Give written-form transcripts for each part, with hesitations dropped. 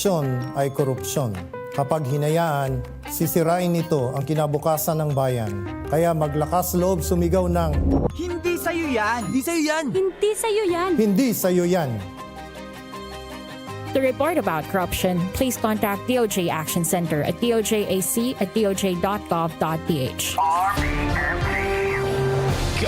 korupsyon ay korupsyon. Kapag hinayaan, sisirain nito ang kinabukasan ng bayan. Kaya maglakas loob sumigaw ng Hindi sa'yo yan! Hindi sa'yo yan! Hindi sa'yo yan! hindi sa'yo yan. To report about corruption, please contact DOJ Action Center at dojAC@doj.gov.ph.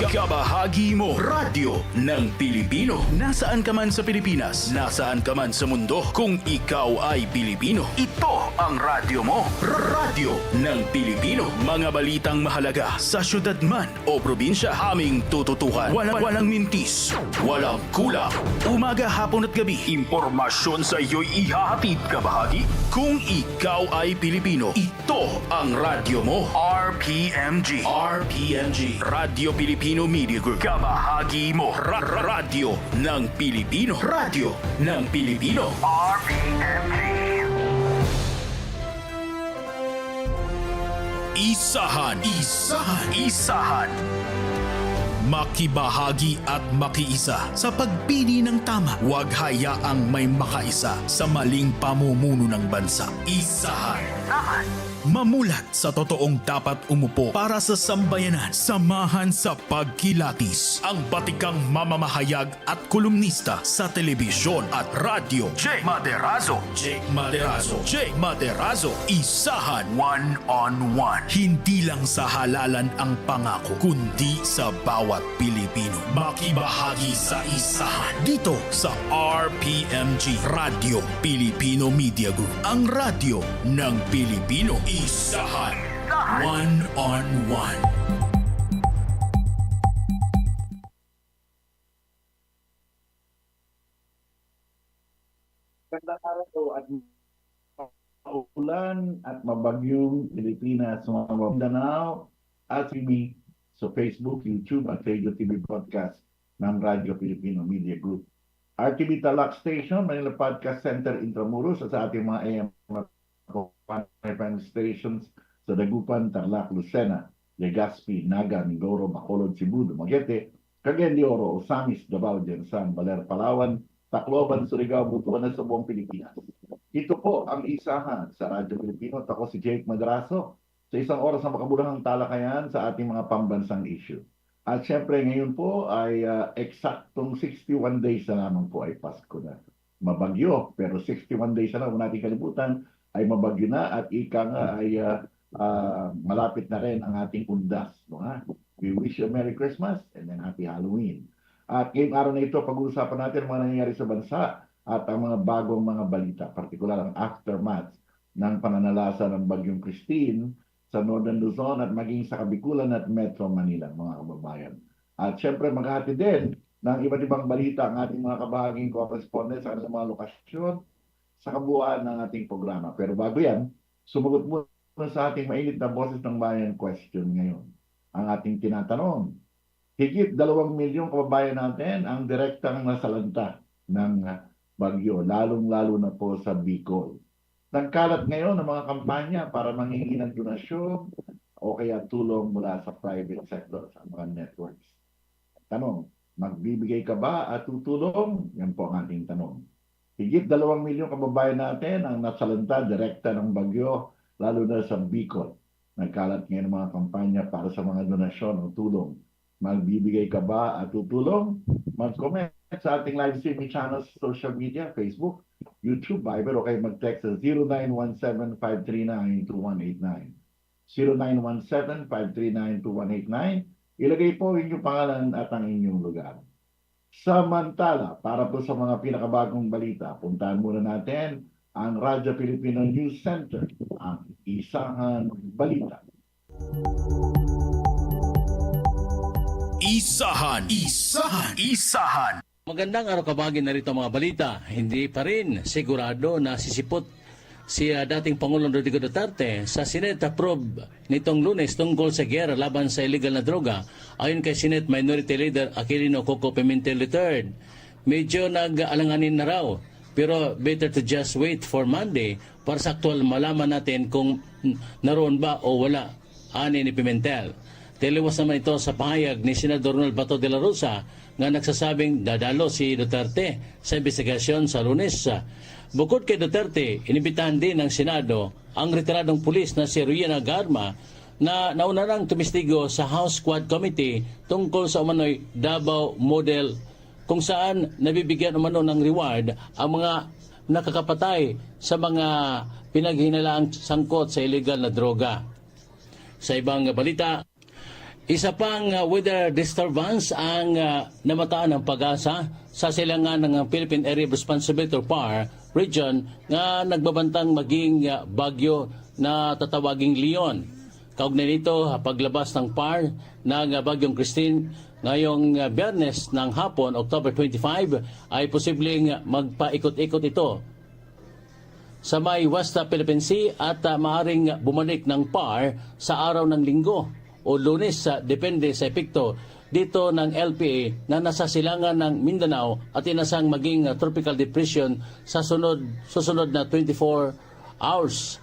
Kabahagi mo, radyo ng Pilipino. Nasaan ka man sa Pilipinas, nasaan ka man sa mundo, kung ikaw ay Pilipino, ito ang radyo mo. Radyo ng Pilipino. Mga balitang mahalaga sa syudad man o probinsya, aming tututukan. Walang mintis, walang kulang. Umaga, hapon at gabi, impormasyon sa iyo'y ihahatid kabahagi. Kung ikaw ay Pilipino, ito ang radyo mo. RPMG. RPMG. Radyo Pilipino Media Group. Kabahagi mo. Radyo ng Pilipino. Radyo ng Pilipino. RPMG. Isahan. Isahan. Isahan. Makibahagi at makiisa sa pagpili ng tama. Huwag hayaang may makaisa sa maling pamumuno ng bansa. Isahan. Mamulat sa totoong dapat umupo para sa sambayanan. Samahan sa pagkilatis ang batikang mamamahayag at kolumnista sa telebisyon at radyo. Jake Maderazo. Jake Maderazo. Jake Maderazo. Isahan. One-on-one. Hindi lang sa halalan ang pangako, kundi sa bawat Pilipino. Makibahagi sa isahan. Dito sa RPMG, Radyo Pilipino Media Group. Ang radyo ng Pilipino. Isahan. One-on-one. Magandang araw po at maulan at mabagyong Pilipinas, mga Mindanao at TV sa Facebook, YouTube at Radio TV Podcast ng Radyo Pilipino Media Group. RTV Talak Station, Manila Podcast Center, Intramuros at sa ating mga AM FM stations sa Dagupan, Tarlac, Lucena, Legazpi, Naga, Mindoro, Bacolod, Cebu, Dumaguete, Cagayan de Oro, Osamis, Davao, Jensan, Baler, Palawan, Tacloban, Surigao, Butuan sa buong Pilipinas. Ito po ang Isahan sa Radyo Pilipino at ako si Jake Madrazo sa isang oras na makabulahang talakayan sa ating mga pambansang issue. At syempre ngayon po ay eksaktong 61 days na lamang po ay Pasko na. Mabagyo, pero 61 days na lang, huwag natin kalimutan, ay mabagyo na at ika nga ay malapit na rin ang ating undas. No, ha? We wish you a Merry Christmas and then Happy Halloween. At ngayong araw na ito, pag-uusapan natin ang mga nangyayari sa bansa at ang mga bagong mga balita, partikular ang aftermath ng pananalasa ng Bagyong Kristine sa Northern Luzon at maging sa Kabikulan at Metro Manila, mga kababayan. At syempre maghati din ng iba't ibang balita ang ating mga kabahaging correspondents sa mga lokasyon sa kabuuan ng ating programa. Pero bago yan, sumagot muna sa ating mainit na boses ng bayan question ngayon. Ang ating tinatanong, higit 2 milyong kababayan natin ang direktang nasalanta ng bagyo, lalong-lalo na po sa Bicol. Nagkalat ngayon ang mga kampanya para manghingi ng donasyon o kaya tulong mula sa private sector, sa mga networks. Tanong, magbibigay ka ba at tutulong? Yan po ang ating tanong. Higit 2 milyong kababayan natin ang nasalanta direkta ng bagyo, lalo na sa Bicol. Nagkalat ngayon mga kampanya para sa mga donasyon o tulong. Magbibigay ka ba at tutulong? Mag-comment sa ating live streaming channels sa social media, Facebook, YouTube, Viber, o kayo mag-text sa 0917-539-2189. 0917-539-2189. Ilagay po inyong pangalan at ang inyong lugar. Samantala, para po sa mga pinakabagong balita, puntahan muna natin ang Radyo Filipino News Center, ang Isahan Balita. Isahan. Isahan. Isahan. Magandang araw kabahagi, narito mga balita. Hindi pa rin sigurado na sisipot si dating Pangulong Rodrigo Duterte sa Senate approve nitong Lunes tungkol sa giyera laban sa illegal na droga. Ayon kay Senate Minority Leader Aquilino Coco Pimentel III, medyo nag-alanganin na raw. Pero better to just wait for Monday para sa aktual malaman natin kung naroon ba o wala, ani ni Pimentel. Tiliwas naman ito sa pahayag ni Senador Ronald Bato de la Rosa nga nagsasabing dadalo si Duterte sa investigasyon sa Lunes. Bukod kay Duterte, inibitahan din ng Senado ang retiradong pulis na si Riana Garma na nauna nang tumistigo sa House Quad Committee tungkol sa umano'y Davao Model kung saan nabibigyan umano ng reward ang mga nakakapatay sa mga pinaghinalaang sangkot sa illegal na droga. Sa ibang balita, isa pang weather disturbance ang namataan ng pag-asa sa silangan ng Philippine Area of Responsibility or PAR region na nagbabantang maging bagyo na tatawaging Leon. Kaugnay nito, paglabas ng PAR ng bagyong Kristine ngayong Biyernes ng hapon, October 25, ay posibleng magpaikot-ikot ito sa may West Philippine Sea at maaring bumalik ng PAR sa araw ng Linggo o Lunes, depende sa epekto dito ng LPA na nasa silangan ng Mindanao at inasang maging tropical depression sa susunod na 24 hours.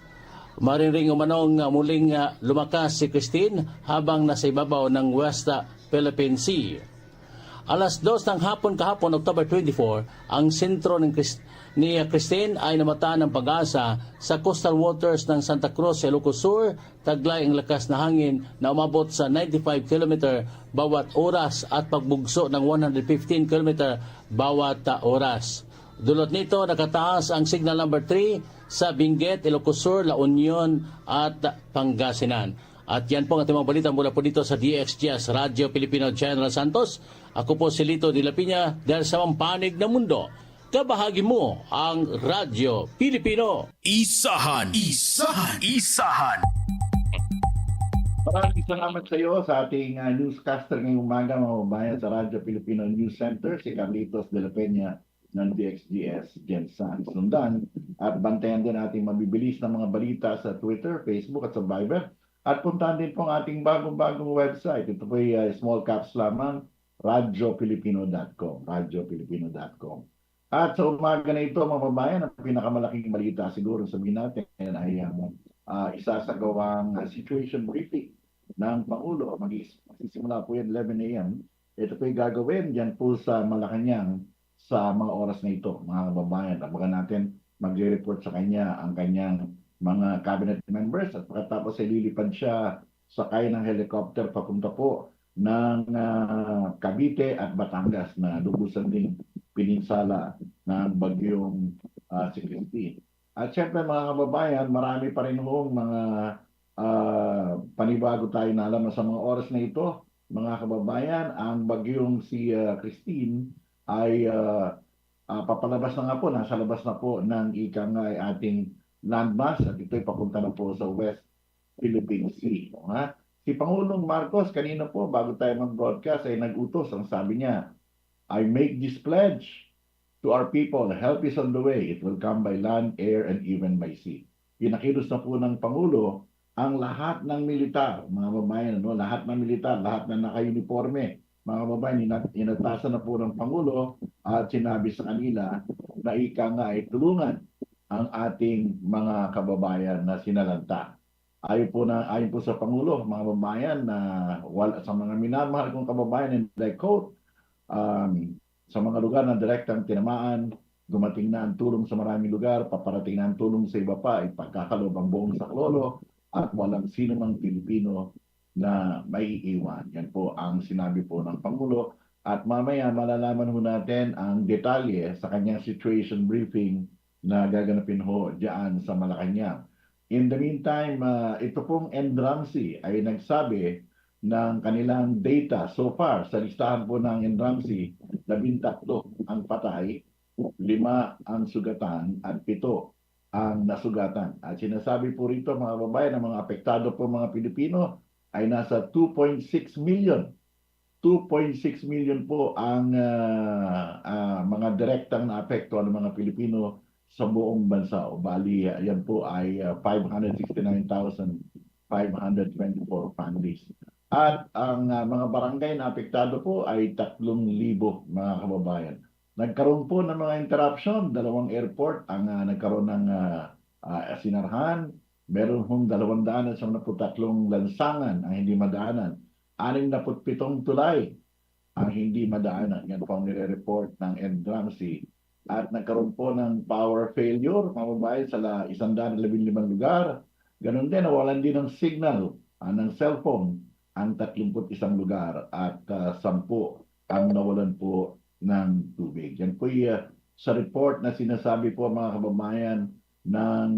Mariring umanong muling lumakas si Kristine habang nasa ibabaw ng West Philippine Sea. Alas 2 ng hapon kahapon, October 24, ang sentro ni Kristine ay namataan ng pag-asa sa coastal waters ng Santa Cruz, Ilocos Sur. Taglay ang lakas na hangin na umabot sa 95 km bawat oras at pagbugso ng 115 km bawat oras. Dulot nito, nakataas ang signal number 3 sa Benguet, Ilocos Sur, La Union at Pangasinan. At yan po ang ating mga balita mula po dito sa DXGS Radio Pilipino General Santos. Ako po si Lito de la Piña dahil sa panig ng mundo. Kabahagi mo ang Radyo Pilipino. Isahan! Isahan! Isahan! Maraming salamat sa iyo sa ating newscaster ngayong umaga, mga kababayan, sa Radyo Filipino News Center, si Carlitos de la Peña ng DXGS Gensan. Sundan at bantayan din ating mabibilis na mga balita sa Twitter, Facebook at sa Viber. At puntahan din po ang ating bagong website. Ito po ay small caps lamang, radyopilipino.com. radyopilipino.com. At sa umaga na ito, mga babayan, ang pinakamalaking balita siguro sabihin natin ay isasagawang situation briefing ng Pangulo. Magsisimula po yan 11 a.m. Ito po ay gagawin dyan po sa Malacañang sa mga oras na ito, mga babayan. Abangan natin magre-report sa kanya ang kanyang mga cabinet members at pagkatapos ay lilipad siya sakay ng helicopter papunta po ng Cavite at Batangas na lubusan ding pininsala ng bagyong si Kristine. At syempre mga kababayan, marami pa rin hong mga panibago tayo na alam sa mga oras na ito. Mga kababayan, ang bagyong si Kristine ay papalabas na nga po, nasa labas na po ng ikang ating landmass at ito'y papunta na po sa West Philippine Sea. Si Pangulong Marcos, kanina po, bago tayo mag-broadcast, ay nag-utos. Ang sabi niya, I make this pledge to our people, help is on the way. It will come by land, air, and even by sea. Pinakilos na po ng Pangulo ang lahat ng militar, mga babayan, lahat ng militar, lahat na naka-uniforme, mga babayan, inatasan na po ng Pangulo at sinabi sa kanila na ika nga ay tulungan ang ating mga kababayan na sinalanta. Ayon po sa Pangulo, mga kababayan, na sa mga minamahal kong kababayan, and I quote, sa mga lugar na direktang tinamaan, dumating na ang tulong sa maraming lugar, paparating na ang tulong sa iba pa, ipagkakalob ang buong saklolo, at walang sino mang Pilipino na maiiwan. Yan po ang sinabi po ng Pangulo. At mamaya malalaman ho natin ang detalye sa kanyang situation briefing na gaganapin ho diyan sa Malacañang. In the meantime, ito pong NRAMC ay nagsabi ng kanilang data so far sa listahan po ng NRAMC, 13 ang patay, 5 ang sugatan at 7 ang nasugatan. At sinasabi po rito mga babae na mga apektado po mga Pilipino ay nasa 2.6 million. 2.6 million po ang mga direktang naapektuhan ng mga Pilipino sa buong bansa. O bali, yan po ay 569,524 families. At ang mga barangay na apektado po ay 3,000 mga kababayan. Nagkaroon po ng mga interruption, 2 airport ang nagkaroon ng sinarhan. Meron hong 293 lansangan ang hindi madaanan. 67 tulay ang hindi madaanan. Yan po ang nire-report ng NDRAMC at nagkaroon po ng power failure, mga babayan, sa 115 lugar. Ganon din, nawalan din ng signal ng cellphone ang 31 lugar at 10 ang nawalan po ng tubig. Yan po sa report na sinasabi po mga kababayan ng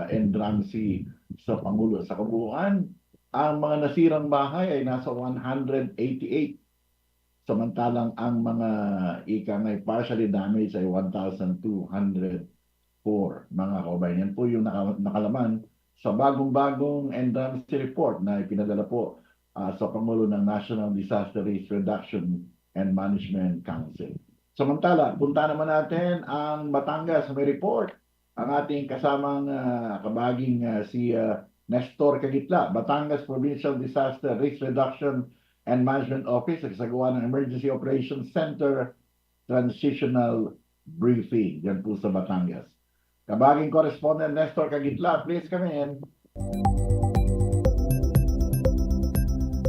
NDRAMC sa Pangulo. Sa kabuuan, ang mga nasirang bahay ay nasa 188. Samantalang ang mga ikangay partially damaged ay 1,204 mga kababayan. Yan po yung nakalaman sa bagong-bagong NDRAMC report na ipinadala po sa Pangulo ng National Disaster Risk Reduction and Management Council. Samantala, punta naman natin ang Batangas. May report ang ating kasamang kabaging si Nestor Cagitla, Batangas Provincial Disaster Risk Reduction and Management Office, nagsagawa ng Emergency Operations Center Transitional Briefing dyan po sa Batangas. Kabaging correspondent Nestor Cagitla, please come in.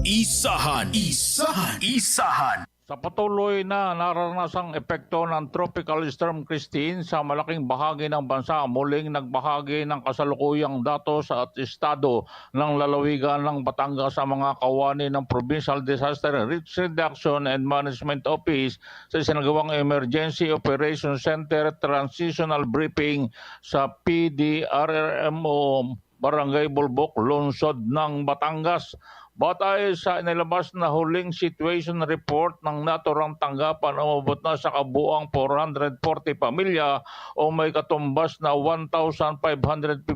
Isahan. Sa patuloy na naranasang epekto ng Tropical Storm Kristine sa malaking bahagi ng bansa, muling nagbahagi ng kasalukuyang datos at estado ng lalawigan ng Batangas sa mga kawani ng Provincial Disaster Risk Reduction and Management Office sa isinagawang Emergency Operations Center Transitional Briefing sa PDRRMO Barangay Bulbok, Lungsod ng Batangas. Batay sa inilabas na huling situation report ng naturang tanggapan, umabot na sa kabuang 440 pamilya o may katumbas na 1,557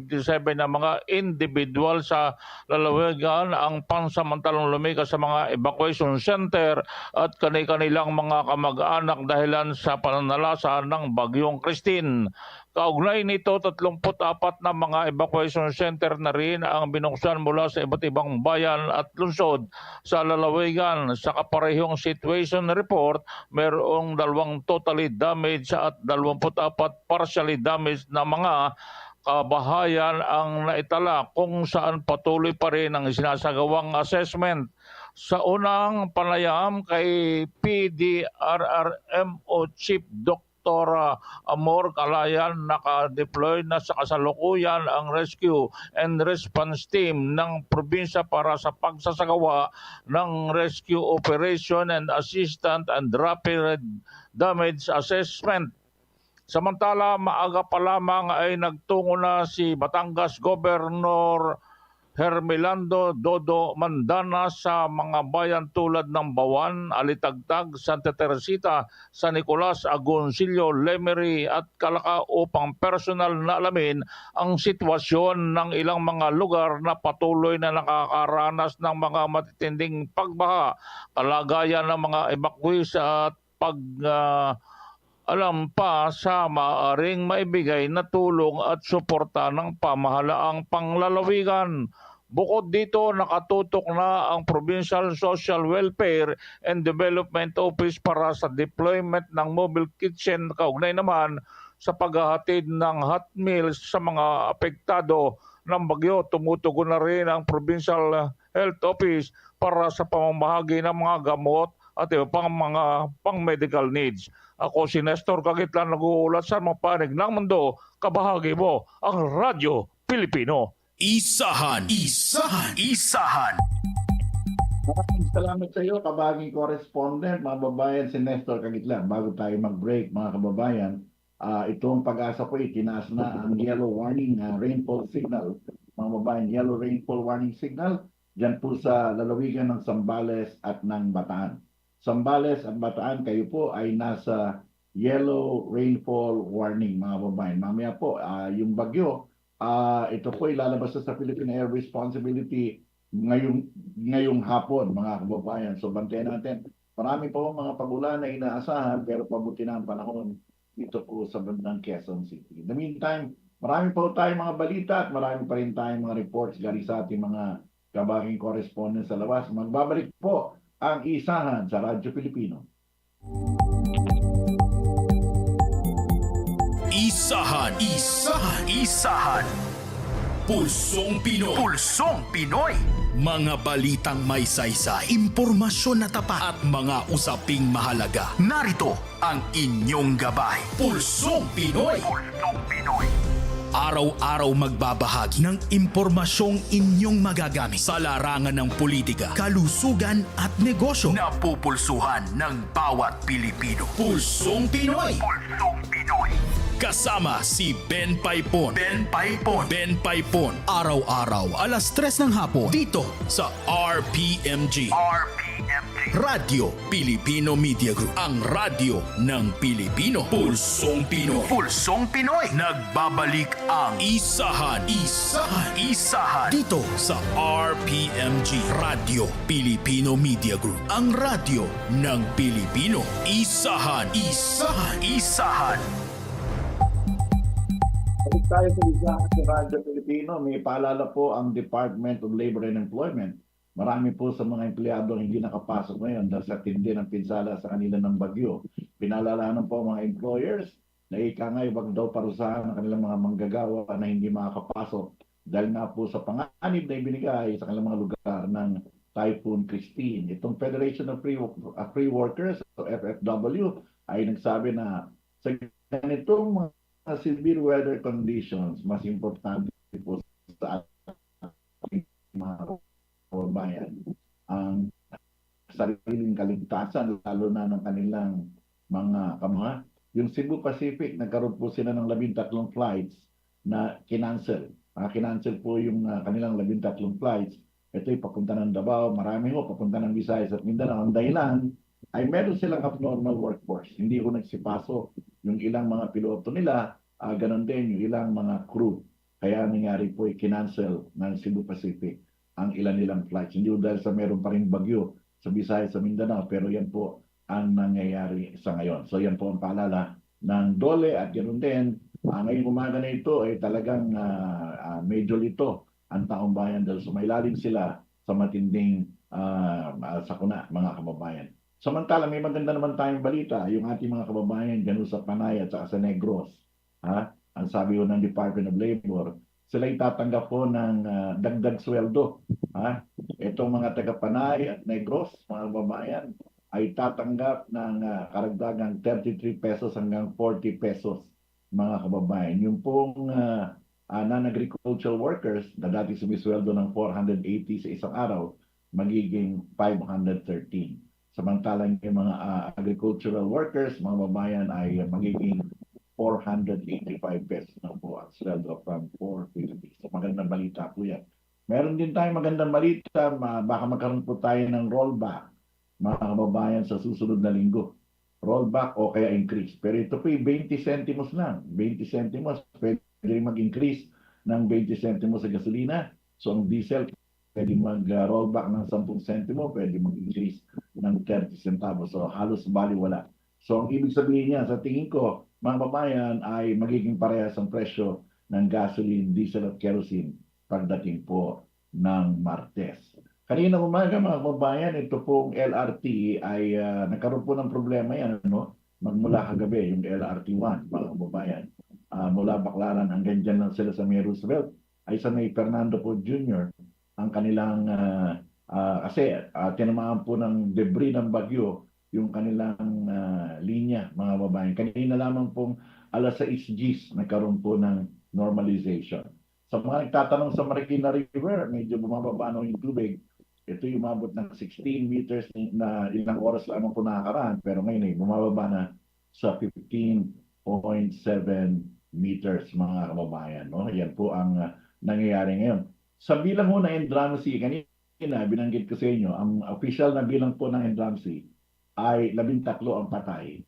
na mga individual sa lalawigan ang pansamantalang lumikas sa mga evacuation center at kani-kanilang mga kamag-anak dahilan sa pananalasa ng Bagyong Kristine. Kaugnay nito, 34 na mga evacuation center na rin ang binuksan mula sa iba't ibang bayan at lungsod sa lalawigan. Sa kaparehong situation report, mayroong 2 totally damaged at 24 partially damaged na mga kabahayan ang naitala kung saan patuloy pa rin ang sinasagawang assessment. Sa unang panayam kay PDRRMO Chief Dr. Amor Calayan, naka-deploy na sa kasalukuyan ang rescue and response team ng probinsya para sa pagsasagawa ng rescue operation and assistant and rapid damage assessment. Samantala, maaga pa lamang ay nagtungo na si Batangas Governor Hermelando Dodo Mandana sa mga bayan tulad ng Bawan, Alitagtag, Santa Teresita, San Nicolas, Agoncillo, Lemery at Calaca upang personal na alamin ang sitwasyon ng ilang mga lugar na patuloy na nakakaranas ng mga matitinding pagbaha, kalagayan ng mga evacuees at alam pa sa maaaring maibigay na tulong at suporta ng pamahalaang panglalawigan. Bukod dito, nakatutok na ang Provincial Social Welfare and Development Office para sa deployment ng mobile kitchen, kaugnay naman sa paghahatid ng hot meals sa mga apektado ng bagyo. Tumutugon na rin ang Provincial Health Office para sa pamamahagi ng mga gamot at iba pang mga pang-medical needs. Ako si Nestor Cagitla, nag-uulat sa mga panig ng mundo. Kabahagi mo ang Radyo Pilipino. Isahan. Maraming salamat sa iyo, kabaging correspondent, mga kababayan, si Nestor Cagitla. Bago tayo mag-break, mga kababayan, itong Pag-asa po, itinaas na ang yellow warning rainfall signal. Mga kababayan, yellow rainfall warning signal, dyan po sa lalawigan ng Zambales at ng Bataan. Zambales at Bataan, kayo po ay nasa yellow rainfall warning, mga kababayan. Mamaya po, yung bagyo, ito po ilalabas sa Philippine Air Responsibility ngayong hapon, mga kababayan. So bantayan natin. Marami po mga pagulan na inaasahan pero pabuti na ang panahon dito po sa bandang Quezon City. In the meantime, marami po tayong mga balita at marami pa rin tayong mga reports galing sa ating mga kabaging correspondent sa labas. Magbabalik po ang Isahan sa Radyo Pilipino. Isahan. Pulsong Pinoy. Pulsong Pinoy. Mga balitang may saysay, impormasyon na tapat at mga usaping mahalaga. Narito ang inyong gabay. Pulsong Pinoy. Pulsong Pinoy. Araw-araw magbabahagi ng impormasyong inyong magagamit sa larangan ng politika, kalusugan at negosyo. Napupulsuhan ng bawat Pilipino. Pulsong Pinoy. Pulsong Pinoy. Kasama si Ben Paipon. Ben Paipon. Ben Paipon. Araw-araw, alas 3 ng hapon. Dito sa RPMG. RPMG. Radio Pilipino Media Group. Ang radyo ng Pilipino. Pulsong Pinoy. Pulsong Pinoy. Nagbabalik ang Isahan. Isahan. Isahan. Dito sa RPMG. Radio Pilipino Media Group. Ang radyo ng Pilipino. Isahan. Isahan. Isahan. Balik tayo sa Isahan sa Radyo Pilipino. May paalala po ang Department of Labor and Employment. Marami po sa mga empleyado ang hindi nakapasok ngayon dahil sa tindi ng pinsala sa kanila ng bagyo. Pinaalalahanan po ang mga employers na ikangay wag daw parusahan ang kanilang mga manggagawa na hindi makakapasok dahil nga po sa panganib na ibinigay sa kanilang mga lugar ng Typhoon Kristine. Itong Federation of Free Workers o FFW ay nagsabi na sa ganitong mga severe weather conditions, mas importante po sa ating mga kababayan ang sariling kaligtasan, lalo na ng kanilang mga kamaha. Yung Cebu Pacific, nagkaroon po sila ng 13 flights na kinancel. Kinancel po yung kanilang 13 flights. Ito'y papunta ng Davao, marami ho, papunta ng Visayas at Mindanao. Ang dahilan ay meron silang abnormal workforce. Hindi ko nagsipasok yung ilang mga piloto nila, ganon din yung ilang mga crew. Kaya nangyari po i-cancel ng Cebu Pacific ang ilan nilang flights. Hindi dahil sa meron pa rin bagyo sa Visayas, sa Mindanao, pero yan po ang nangyayari sa ngayon. So yan po ang paalala ng DOLE at ganoon din. Ngayong umaga na ito ay talagang medyo lito ang taong bayan dahil sumailalim sila sa matinding sakuna, mga kababayan. Samantala, may maganda naman tayong balita, yung ating mga kababayan dyan sa Panay at sa Negros. Ang sabi ko ng Department of Labor, sila itatanggap po ng dagdag sweldo. Itong mga taga-Panay at Negros, mga kababayan, ay tatanggap ng karagdagang 33 pesos hanggang 40 pesos, mga kababayan. Yung pong non-agricultural workers na dati sumisweldo ng 480 sa isang araw, magiging 513. Samantalang yung mga agricultural workers, mga babayan, ay magiging 485 pesos na po ang sweldo from 450. So magandang balita po yan. Meron din tayong magandang balita, baka magkaroon po tayo ng rollback, mga kababayan, sa susunod na linggo. Rollback o kaya increase. Pero ito po 20 centimos lang. 20 centimos, pwede mag-increase ng 20 centimos sa gasolina. So ang diesel, pwede mag-rollback ng 10 centimo, pwede mag-increase ng 30 centavos. So halos baliwala. So ang ibig sabihin niya, sa tingin ko, mga babayan, ay magiging parehas ang presyo ng gasoline, diesel at kerosene pagdating po ng Martes. Kanina umaga, mga babayan, ito pong LRT ay nagkaroon po ng problema yan. Magmula kagabi, yung LRT1, mga babayan. Mula Baclaran hanggang dyan lang sila sa May Roosevelt, ay sa May Fernando po Jr. ang kanilang, kasi tinamaan po ng debris ng bagyo yung kanilang linya, mga babayan. Kanina lamang pong alas 6 Gs nagkaroon po ng normalization. Sa mga nagtatanong sa Marikina River, medyo bumababa na yung tubig. Ito yung umabot ng 16 meters na ilang oras lamang po nakakaraan. Pero ngayon ay bumababa na sa 15.7 meters, mga kababayan. Yan po ang nangyayari ngayon. Sa bilang ho na Endramsi, kanina binanggit ko sa inyo, ang official na bilang po ng Endramsi ay 13 ang patay.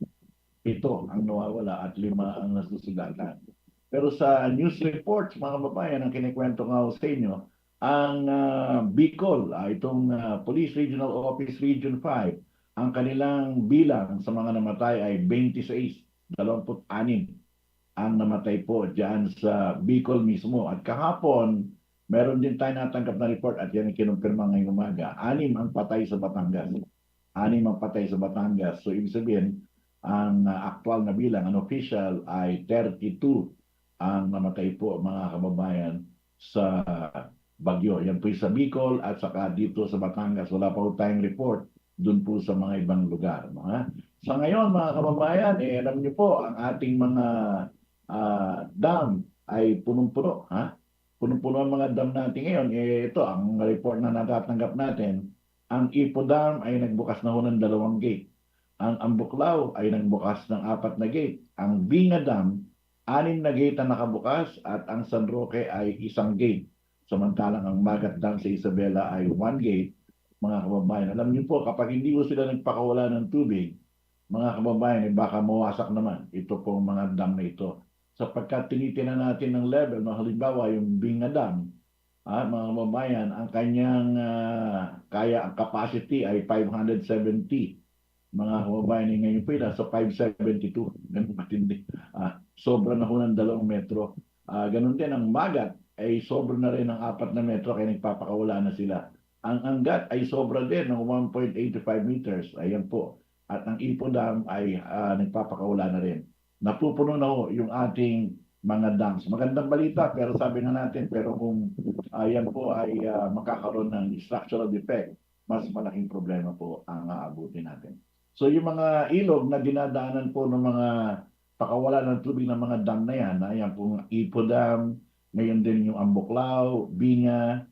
Ito ang nawawala at 5 ang nasusugatan. Pero sa news reports, mga kababayan, ang kinikwento nga sa inyo, ang Bicol, itong Police Regional Office Region 5, ang kanilang bilang sa mga namatay ay 26 ang namatay po dyan sa Bicol mismo. At kahapon, meron din tayo natanggap na report at yan ang kinumpirma ngayong umaga. 6 ang patay sa Batangas. 6 ang patay sa Batangas. So, ibig sabihin, ang actual na bilang, ang official, ay 32 ang namatay po, mga kababayan, sa bagyo. Yan po yung sa Bicol at saka dito sa Batangas. Wala pa po tayong report dun po sa mga ibang lugar. Sa ngayon, mga kababayan, alam niyo po, ang ating mga dam ay punong-puno. Punong-puno ang mga dam natin ngayon. Ito, ang report na natatanggap natin, ang Ipo Dam ay nagbukas na ho ng 2 gate. Ang Ambuklaw ay nagbukas ng 4 na gate. Ang Binga Dam, 6 na gate ang nakabukas at ang San Roque ay 1 gate. Samantalang ang Magat Dam sa Isabela ay 1 gate. Mga kababayan, alam niyo po, kapag hindi ko sila nagpakawala ng tubig, mga kababayan, baka mawasak naman ito pong mga dam na ito. Sapagkat tinitingnan natin ng level, halimbawa yung Binga Dam, mga kababayan, ang kanyang ang capacity ay 570. Mga kababayan, ngayon po nasa 572. Ganun matindi. Sobra na ho ng 2 metro. Ganun din ang Magat ay sobra na rin ng 4 na metro kaya nagpapakawala na sila. Ang Angat ay sobra din ng 1.85 meters. Ayan po. At ang Ipo Dam ay nagpapakawala na rin. Napupuno na ho yung ating mga dams. Magandang balita, pero sabi nga natin, pero kung yan po ay makakaroon ng structural defect, mas malaking problema po ang aabutin natin. So yung mga ilog na dinadaanan po ng mga pakawala ng tubig ng mga dam na yan, ayan po Ipo Dam, ngayon din yung Ambuklaw, Binga,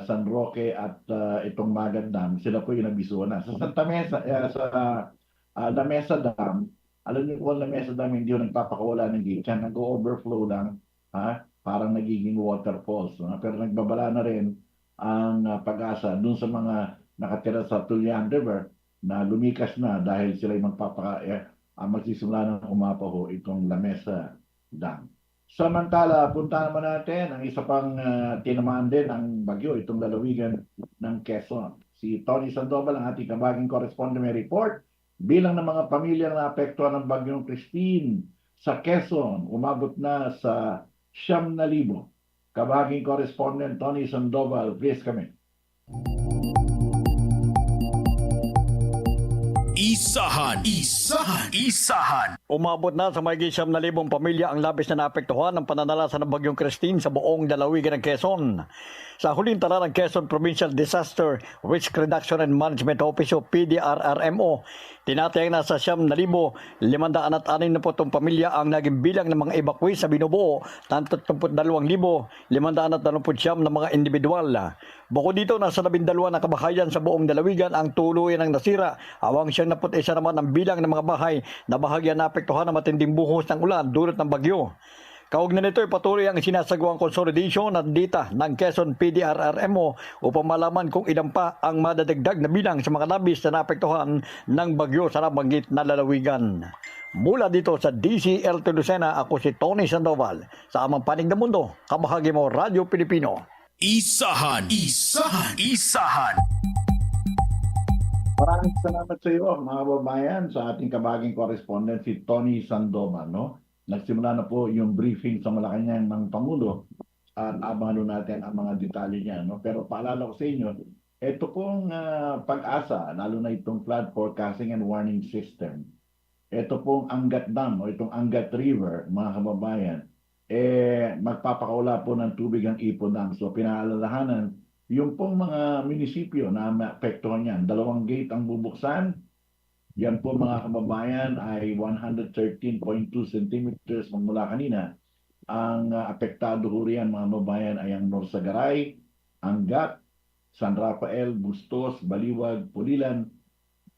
San Roque at itong Magat Dam, sila po yung nabisuhan na. Sa Santa Mesa, La Mesa Dam, alam niyo po, La Mesa Dam hindi yung nagpapakawala ng gate. Yan, nag-overflow lang, parang nagiging waterfalls. Pero nagbabala na rin ang pag-asa dun sa mga nakatira sa Tulian River na lumikas na dahil sila yung magsisimula ng umapaho itong La Mesa Dam. Samantala, punta naman natin ang isa pang tinamaan din ng bagyo, itong lalawigan ng Quezon. Si Tony Sandoval, ang ating kabaging correspondent, may report. Bilang ng mga pamilyang naapektuhan ng bagyong Kristine sa Quezon, umabot na sa 9,000. Kabaging correspondent Tony Sandoval, please kami. Isahan. Umabot na sa mahigit 9,000 pamilya ang labis na naapektuhan ng pananalasa ng bagyong Kristine sa buong lalawigan ng Quezon. Sa huling tala ng Quezon Provincial Disaster Risk Reduction and Management Office o PDRRMO, tinatayang nasa 9,560 pamilya ang naging bilang ng mga evacuee sa binubuo ng 32,529 na mga individual. Bukod dito, nasa 12 na kabahayan sa buong dalawigan ang tuluyan ng nasira. Awang 71 naman ang bilang ng mga bahay na bahagyan naapektuhan ng matinding buhos ng ulan dulot ng bagyo. Kaugnay nito ay patuloy ang sinasagawang consolidation at data ng Quezon PDRRMO upang malaman kung ilan pa ang madadagdag na bilang sa mga labis na naapektuhan ng bagyo sa nabanggit na lalawigan. Mula dito sa DCLT Lucena, ako si Tony Sandoval. Sa amang panig ng mundo, kabahagi mo Radyo Pilipino. Isahan. Maraming salamat sa iyo, mga babayan, sa ating kabaging correspondent, si Tony Sandoval. Nagsimula na po yung briefing sa Malacañang ng Pangulo at abangan natin ang mga detalye niya. Pero paalala ko sa inyo, ito pong pag-asa, lalo na itong flood forecasting and warning system, ito pong Angat Dam o itong Angat River, mga kababayan, magpapakaula po ng tubig ang Ipo Dam. So pinaalalahanan, yung pong mga munisipyo na maapektuhan yan, 2 gate ang bubuksan. Yan po mga kababayan ay 113.2 centimeters mula kanina. Ang apektado ho riyan mga kababayan ay ang Norsagaray, Angat, San Rafael, Bustos, Baliwag, Pulilan,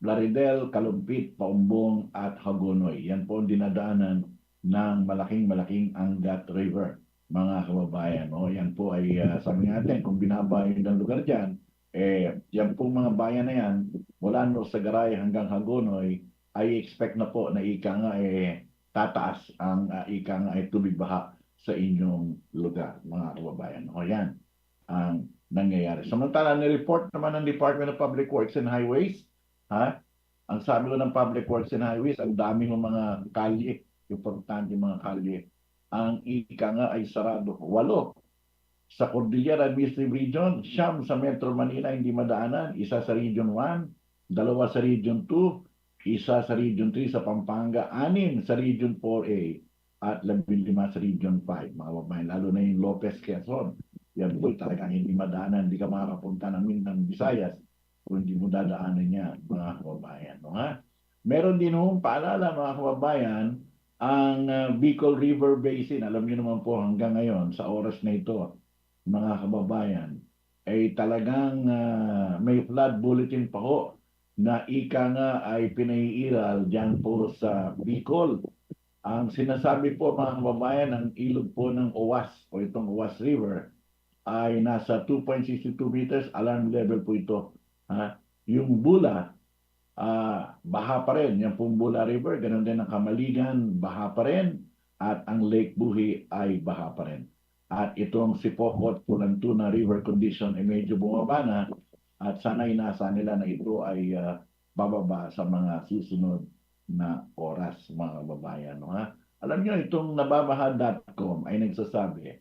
Laridel, Kalumpit, Paumbong at Hagonoy. Yan po ang dinadaanan ng malaking Angat River, mga kababayan. Yan po ay sabi natin, kung binabayo ng lugar dyan, yan pong mga bayan na yan, mula sa Garay hanggang Hagonoy, ay expect na po na ika nga tataas ang ika nga tubig baha sa inyong lugar, mga kababayan. Yan ang nangyayari. Samantala, ni-report naman ng Department of Public Works and Highways, ang sabi ko ng Public Works and Highways, ang daming mga kalye, importante mga kalye. Ang ika nga ay sarado. 8 sa Cordillera Administrative Region, 9 sa Metro Manila hindi madaanan, 1 sa Region 1, 2 sa Region 2, 1 sa Region 3 sa Pampanga, 6 sa Region 4A, at 15 sa Region 5, mga kababayan, lalo na yung Lopez Quezon. yan po talagang hindi madaanan, hindi ka makakapunta ng Visayas kung hindi mo dadaanan niya, mga kababayan. No, ha? Meron din hong paalala, mga kababayan, ang Bicol River Basin, alam niyo naman po hanggang ngayon, sa oras na ito, mga kababayan, ay talagang may flood bulletin pa ho na ika nga ay pinaiiral dyan po sa Bicol. Ang sinasabi po, mga kababayan, ang ilog po ng Owas o itong Owas River ay nasa 2.62 meters, alarm level po ito. Ha? Yung Bula, baha pa rin. Yung pong Bula River, ganun din ang Kamaligan, baha pa rin. At ang Lake Buhi ay baha pa rin. At itong Sipokot, Pulantuna River condition ay medyo bumaba na. At sana'y nasa nila na ito ay bababa sa mga susunod na oras, mga babayan. No, ha? Alam niyo, itong nababaha.com ay nagsasabi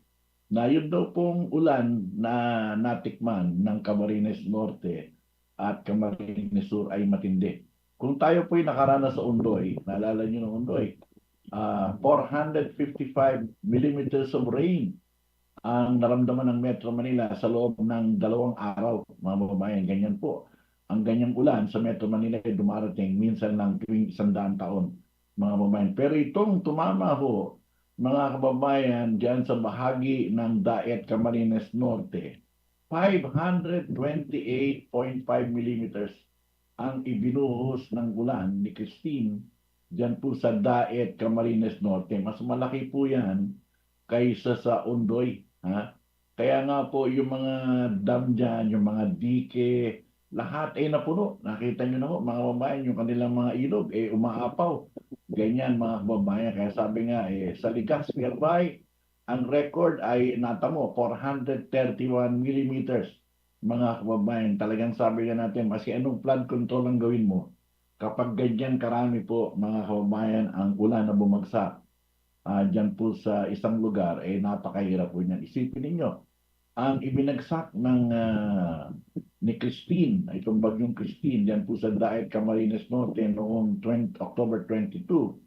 na yun daw pong ulan na natikman ng Camarines Norte at Camarines Sur ay matindi. Kung tayo po'y nakaranas sa Ondoy, naalala niyo ng Ondoy, 455 millimeters of rain ang naramdaman ng Metro Manila sa loob ng 2 araw, mga babayan. Ganyan po. Ang ganyang ulan sa Metro Manila ay dumarating minsan lang tuwing 100 taon, mga babayan. Pero itong tumama ho, mga kababayan, dyan sa bahagi ng Daet Camarines Norte, 528.5 millimeters ang ibinuhos ng ulan ni Kristine dyan po sa Daet Camarines Norte. Mas malaki po yan kaysa sa Ondoy. Ha? Kaya nga po yung mga dam dyan, yung mga dike, lahat ay napuno. Nakita nyo na po, mga babayan, yung kanilang mga ilog, umaapaw. Ganyan, mga kababayan. Kaya sabi nga, sa Ligas nearby, ang record ay natamo, 431 millimeters. Mga kababayan, talagang sabi nga natin, maski anong flood control ang gawin mo, kapag ganyan karami po, mga kababayan, ang ulan na bumagsak, dyan po sa isang lugar, napakahirap po niyan. Isipin ninyo, ang ibinagsak ni Kristine, itong bagyong Kristine, dyan po sa Daet Camarines Norte noong October 22,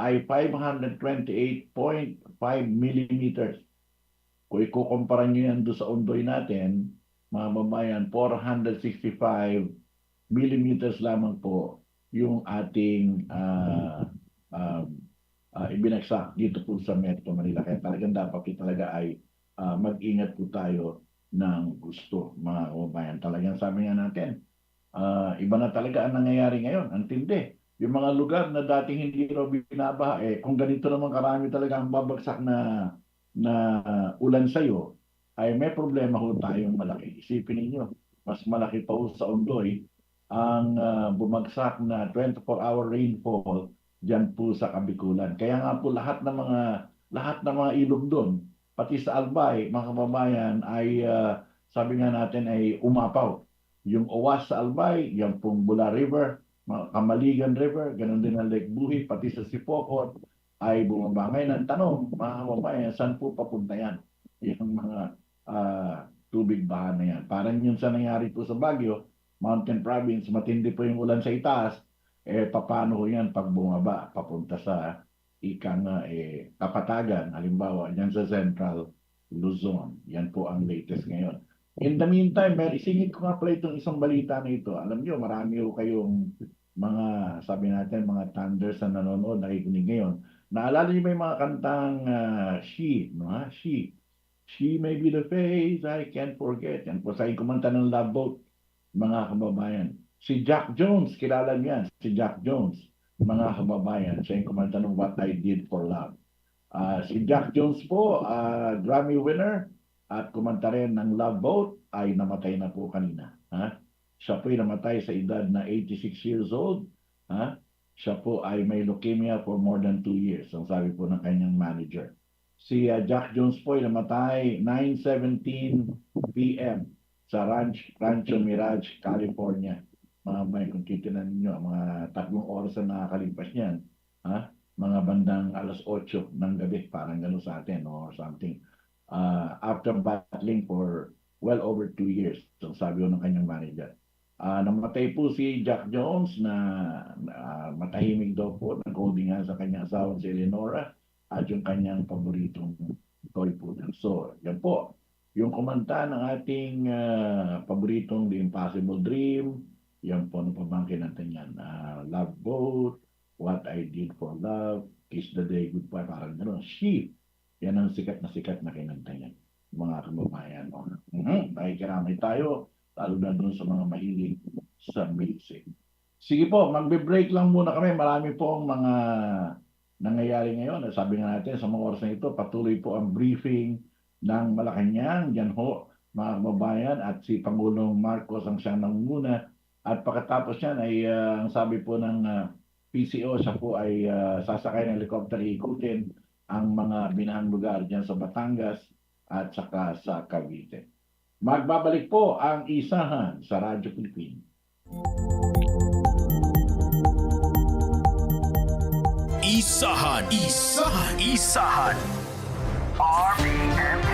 ay 528.5 millimeters. Kung ikukumpara nyo yan doon sa Ondoy natin, mga babayan, 465 millimeters lamang po yung ating ibinagsak dito po sa Metro Manila. Kaya talagang dapat talaga ay mag-ingat po tayo ng gusto, mga kababayan. Talagang sabi nga natin, iba na talaga ang nangyayari ngayon. Ang tindi. Yung mga lugar na dating hindi raw binabaha, kung ganito naman karami talaga ang babagsak na ulan sa'yo, ay may problema ho tayong malaki. Isipin ninyo, mas malaki pa ho sa Ondoy ang bumagsak na 24-hour rainfall dyan po sa Kabikulan. Kaya nga po lahat ng mga ilog doon, pati sa Albay, mga kababayan, ay sabi nga natin ay umapaw. Yung Owas sa Albay, yung pong Bula River, Kamaligan River, ganun din ang Lake Buhi, pati sa Sipokot, ay bumaba. Ngayon ang tanong, mga kababayan, saan po papunta yan? Yung mga tubig baha na yan. Parang yun sa nangyari po sa Baguio, Mountain Province, matindi po yung ulan sa itaas, paano yan pag bumaba, papunta sa Kapatagan, halimbawa, yan sa Central Luzon. Yan po ang latest ngayon. In the meantime, isingit ko nga pala itong isang balita na ito. Alam nyo, marami ho kayong mga, sabi natin, mga thunders na nanonood, nakikinig ngayon. Naalala niyo ba yung mga kantang She, no ha? She may be the face I can't forget. Yan po sa kumanta ng Love Boat, mga kababayan. Si Jack Jones, kilala niyo yan. Si Jack Jones, mga kababayan. Siya yung kumanta ng What I Did for Love. Si Jack Jones po, Grammy winner, at kumanta rin ng Love Boat, ay namatay na po kanina. Ha? Siya po ay namatay sa edad na 86 years old. Ha? Siya po ay may leukemia for more than 2 years. Ang sabi po ng kanyang manager. Si Jack Jones po ay namatay 9:17 p.m. sa Rancho Mirage, California. Mga may kung titinan ninyo, mga 3 oras na nakakalipas niyan. Ha? Mga bandang 8:00 ng gabi, parang gano'n sa atin or something. After battling for well over 2 years. So sabi ko ng kanyang manager. Namatay po si Jack Jones na matahimik daw po. Nag-holding nga sa kanyang asawa si Eleonora at yung kanyang paboritong toy poodle. So, yan po. yung kumanta ng ating paboritong The Impossible Dream, yan po, ano pa bang kinanta niyan? Love Boat, What I Did for Love, Kiss the Day Goodbye, parang gano'n. She, yan ang sikat na kinanta niyan, mga kababayan. Nakikiramay tayo, lalo na doon sa mga mahilig sa music. Sige po, magbe-break lang muna kami. Marami po ang mga nangyayari ngayon. Sabi nga natin, sa mga oras na ito, patuloy po ang briefing ng Malacañang. Yan ho, mga kababayan, at si Pangulong Marcos ang siyang nangunguna. At pagkatapos yan ay, ang sabi po ng PCO, siya po ay sasakay ng helicopter, ikutin ang mga binahang lugar dyan sa Batangas at saka sa Cavite. Magbabalik po ang Isahan sa Radyo Pilipino. Isahan. Isahan. RPMG.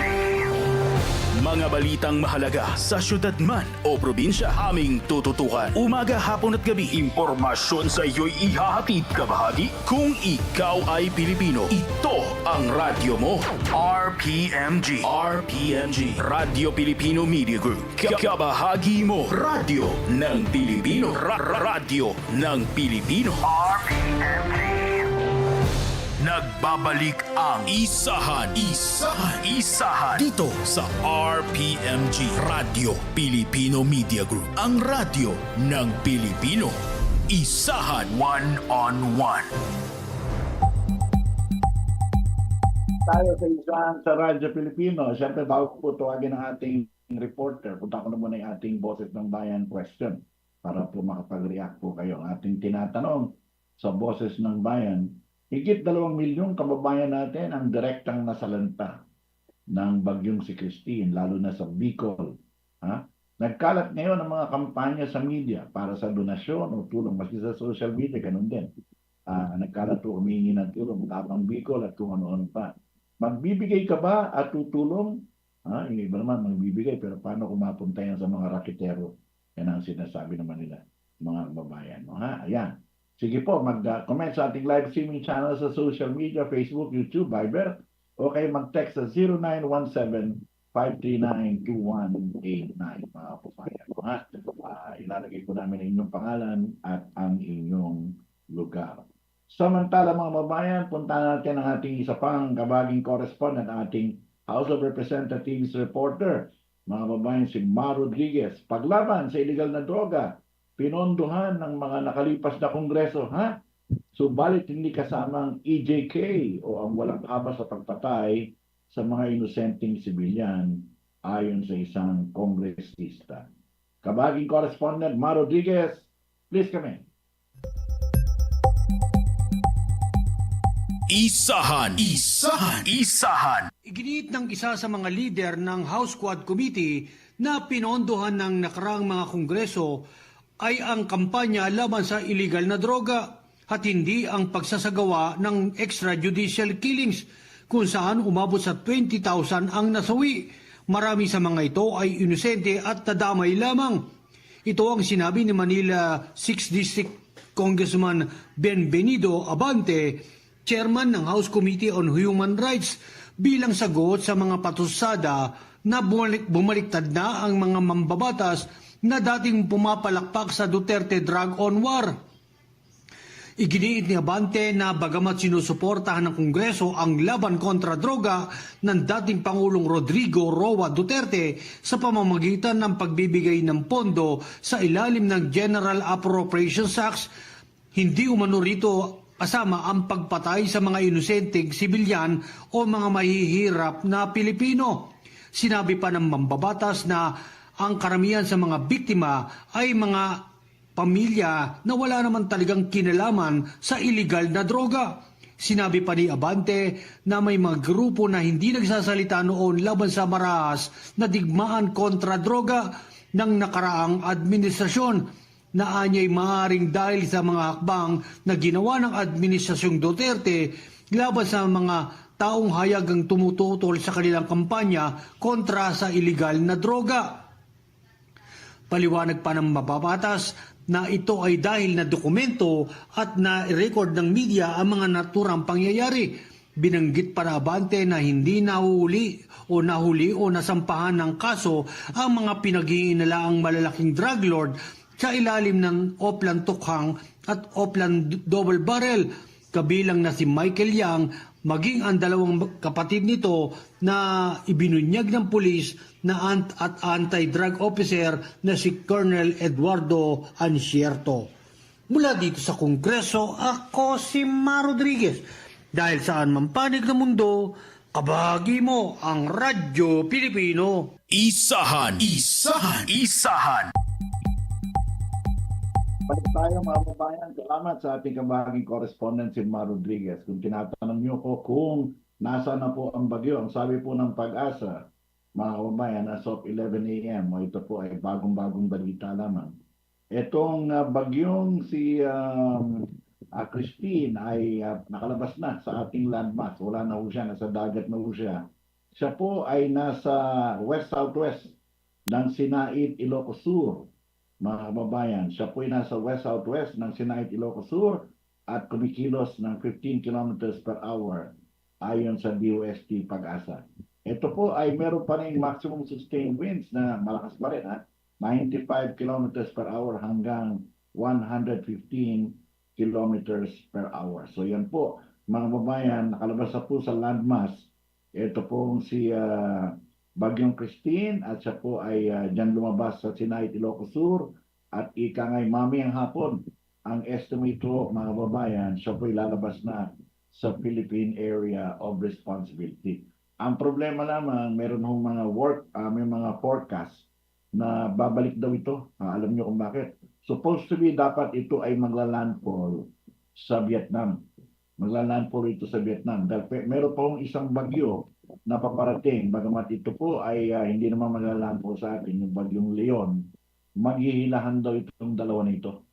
Mga balitang mahalaga sa syudad man o probinsya, aming tututukan. Umaga, hapon at gabi, impormasyon sa iyo'y ihahatid kabahagi. Kung ikaw ay Pilipino, ito ang radyo mo. RPMG. Radio Pilipino Media Group. Kabahagi mo. Radyo ng Pilipino. Radyo ng Pilipino. RPMG. Nagbabalik ang Isahan. Dito sa RPMG, Radio Pilipino Media Group. Ang radyo ng Pilipino. Isahan. One-on-one. Tayo sa Isahan sa Radyo Pilipino. Siyempre, bago po tuwagin ang ating reporter, punta ko na muna yung ating Boses ng Bayan question para po makapag-react po kayo. Ang ating tinatanong sa Boses ng Bayan, higit 2 milyong kababayan natin ang direktang nasalanta ng bagyong si Kristine, lalo na sa Bicol. Nagkalat ngayon ang mga kampanya sa media para sa donasyon o tulong, maski sa social media, ganun din. Nagkalat po, humingi ng tulong, tapang Bicol at kung ano-ano pa. Magbibigay ka ba at tutulong? Yung iba naman magbibigay, pero paano kung mapunta yan sa mga raketero? Yan ang sinasabi naman nila, mga kababayan. Ayan. Sige po, mag-comment sa ating live streaming channel sa social media, Facebook, YouTube, Viber, o kayo mag-text sa 0917-539-2189, mga kababayan. Ilalagay po namin ang inyong pangalan at ang inyong lugar. Samantala mga kababayan, punta natin ang ating isa pang kabaging correspondent, ating House of Representatives reporter, mga kababayan, si Mar Rodriguez. Paglaban sa illegal na droga, pinondohan ng mga nakalipas na kongreso, Subalit hindi kasamang EJK o ang walang habas sa pagpatay sa mga inosenteng sibilyan ayon sa isang kongresista. Kabaging correspondent Mar Rodriguez, please come in. Isahan. Iginiit ng isa sa mga lider ng House Quad Committee na pinondohan ng nakaraang mga kongreso ay ang kampanya laban sa illegal na droga at hindi ang pagsasagawa ng extrajudicial killings kung saan umabot sa 20,000 ang nasawi. Marami sa mga ito ay inosente at nadamay lamang. Ito ang sinabi ni Manila 6th District Congressman Benvenido Abante, chairman ng House Committee on Human Rights, bilang sagot sa mga patusada na bumaliktad na ang mga mambabatas na dating pumapalakpak sa Duterte drug on war. Iginiit ni Abante na bagamat sinusuportahan ng Kongreso ang laban kontra droga ng dating Pangulong Rodrigo Roa Duterte sa pamamagitan ng pagbibigay ng pondo sa ilalim ng General Appropriations Act, hindi umano rito kasama ang pagpatay sa mga inosenteng sibilyan o mga mahihirap na Pilipino. Sinabi pa ng mambabatas na ang karamihan sa mga biktima ay mga pamilya na wala naman talagang kinalaman sa illegal na droga. Sinabi pa ni Abante na may mga grupo na hindi nagsasalita noon laban sa marahas na digmaan kontra droga ng nakaraang administrasyon na anya'y maaaring dahil sa mga hakbang na ginawa ng Administrasyong Duterte laban sa mga taong hayagang tumututol sa kanilang kampanya kontra sa illegal na droga. Paliwanag pa ng mababatas na ito ay dahil na dokumento at na-record ng media ang mga naturang pangyayari. Binanggit pa na abante na hindi nahuli o nasampahan ng kaso ang mga pinag-iinalaang malalaking drug lord sa ilalim ng Oplan Tukhang at Oplan Double Barrel, kabilang na si Michael Yang, maging ang dalawang kapatid nito na ibinunyag ng pulis na anti-drug officer na si Colonel Eduardo Ansierto. Mula dito sa Kongreso, ako si Ma Rodriguez. Dahil saan man panig na mundo, kabahagi mo ang Radyo Pilipino. Isahan. Isahan. Balik tayo mga kababayan. Salamat sa ating kabahaging correspondent si Ma Rodriguez. Kung tinatanong niyo ko kung nasa na po ang bagyo, ang sabi po ng Pag-asa, mga kababayan, as of 11 a.m. Ito po ay bagong-bagong balita lamang. Itong bagyong si Kristine ay nakalabas na sa ating landmass. Wala na po siya, nasa dagat na po siya. Siya po ay nasa west-southwest ng Sinait, Ilocos Sur. Mga kababayan, siya po ay nasa west-southwest ng Sinait, Ilocos Sur at kumikilos ng 15 kilometers per hour ayon sa DOST Pag-asa. Ito po ay meron pa rin maximum sustained winds na malakas pa rin, 95 kilometers per hour hanggang 115 kilometers per hour. So yan po, mga kababayan, nakalabas na po sa landmass. Ito pong si Bagyong Kristine at siya po ay dyan lumabas sa Sinait, Ilocos Sur at ika ngay mamayang hapon. Ang estimate po, mga kababayan, siya po ay lalabas na sa Philippine Area of Responsibility. Ang problema lamang, meron hong may mga forecast na babalik daw ito. Alam niyo kung bakit. Supposed to be dapat ito ay maglalandfall sa Vietnam. Maglalandfall ito sa Vietnam. Dahil meron pa hong isang bagyo na paparating. Bagamat ito po ay hindi naman maglalandfall sa atin, yung bagyong Leon. Maghihilahan daw itong dalawa na ito.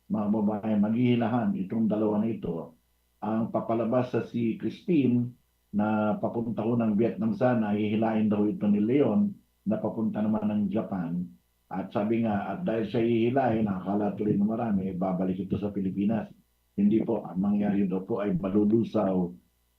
Mga babae, maghihilahan itong dalawa na ito. Ang papalabas sa si Kristine na papunta ko ng Vietnam sana, hihilain daw ito ni Leon na papunta naman ng Japan. At sabi nga, at dahil siya hihilahin, nakakala tuloy na marami, babalik ito sa Pilipinas. Hindi po, ang mangyari daw po ay malulusaw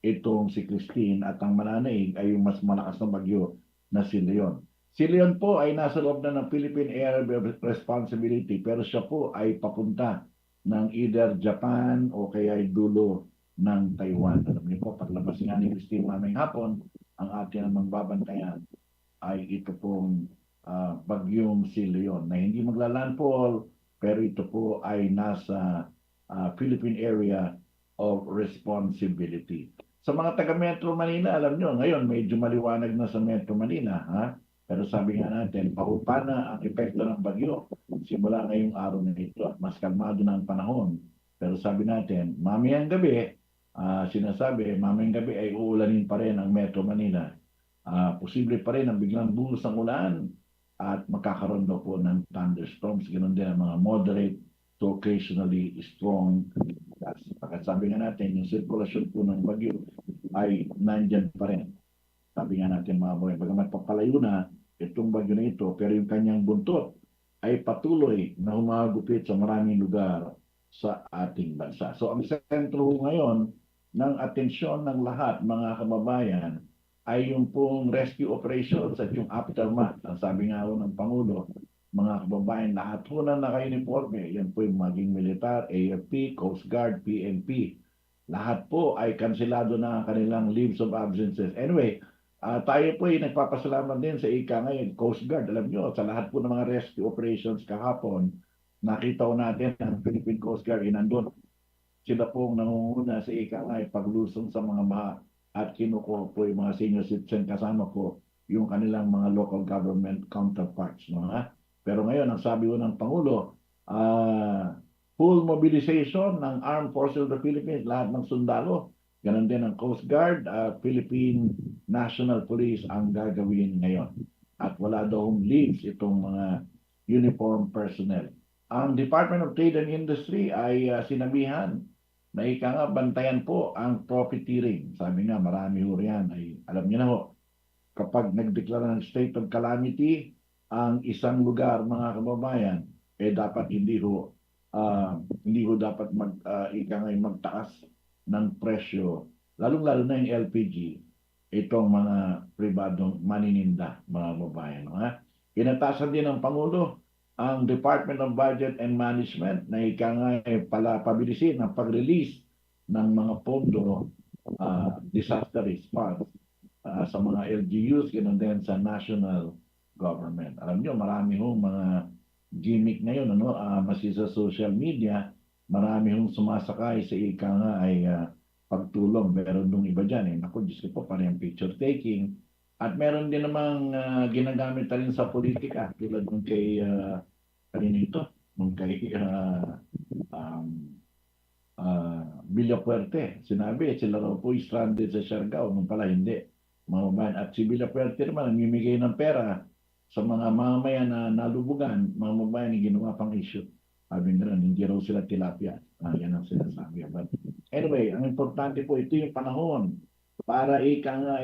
itong si Kristine at ang mananaig ay yung mas malakas na bagyo na si Leon. Si Leon po ay nasa loob na ng Philippine Area of Responsibility pero siya po ay papunta ng either Japan o kaya ay dulo ng Taiwan. Alam niyo po, paglabas nga ni Kristine mamayang hapon, ang ating namang babantayan ay ito pong bagyong si Leon na hindi maglalandfall pero ito po ay nasa Philippine Area of Responsibility. Sa mga taga Metro Manila, alam nyo, ngayon medyo maliwanag na sa Metro Manila. Pero sabi nga natin, pahupa na ang epekto ng bagyo simula ngayong araw na ito at mas kalmado na ang panahon. Pero sabi natin, mamayang gabi, mamayang gabi ay uulanin pa rin ang Metro Manila. Posible pa rin ang biglang buhos ng ulan at magkakaroon daw po ng thunderstorms. Ganoon din ang mga moderate to occasionally strong gas. Sabi nga natin, yung sirkulasyon po ng bagyo ay nandyan pa rin. Sabi nga natin mga boy, bagamat papalayo na itong bagyo na ito, pero yung kanyang buntot ay patuloy na humagupit sa maraming lugar sa ating bansa. So ang sentro ngayon ng atensyon ng lahat, mga kababayan, ay yung pong rescue operations at yung aftermath. Ang sabi nga ng Pangulo, mga kababayan, lahat po na naka-uniforme, yan po yung maging militar, AFP, Coast Guard, PNP. Lahat po ay kansilado na ang kanilang leaves of absences. Anyway, tayo po ay nagpapasalamat din sa ika ngayon, Coast Guard. Alam nyo, sa lahat po ng mga rescue operations kahapon, nakita ko natin ang Philippine Coast Guard inandun. Sila pong nangunguna sa ika ngayon paglusong sa mga baha at kinukuha po yung mga senior citizen kasama po yung kanilang mga local government counterparts. Pero ngayon, ang sabi ko ng Pangulo, full mobilization ng Armed Forces of the Philippines, lahat ng sundalo, ganun din ang Coast Guard, Philippine National Police ang gagawin ngayon. At wala daw leaves itong mga uniform personnel. Ang Department of Trade and Industry ay sinabihan na ika nga bantayan po ang profiteering. Sabi nga, marami ho riyan. Ay, alam niyo na ho, kapag nagdeklara ng state of calamity, ang isang lugar, mga kababayan, dapat hindi ho dapat magtaas ng presyo lalong-lalo na yung LPG, itong mga pribadong manininda, mga babayan. Inatasan din ng Pangulo ang Department of Budget and Management na ika nga pala pabilisin ang pag-release ng mga pondo disaster response sa mga LGUs, ganoon din sa national government. Alam nyo, marami hong mga gimmick ngayon, masi sa social media, marami hong sumasakay sa ika nga ay pagtulong. Meron nung iba dyan, naku, Diyos ko po, parang picture taking. At meron din namang ginagamit rin sa politika, tulad nung kay, kanino ito? Nung kay Villapuerte. Sinabi, sila raw po stranded sa Siargao, nung pala hindi. At si Villapuerte naman, namimigay ng pera sa mga mamamayan na nalubugan, mga mamamayan na ginawa pang issue. Sabi nila, hindi raw sila tilapia. Yan ang sinasabi. But anyway, ang importante po, ito yung panahon para ika nga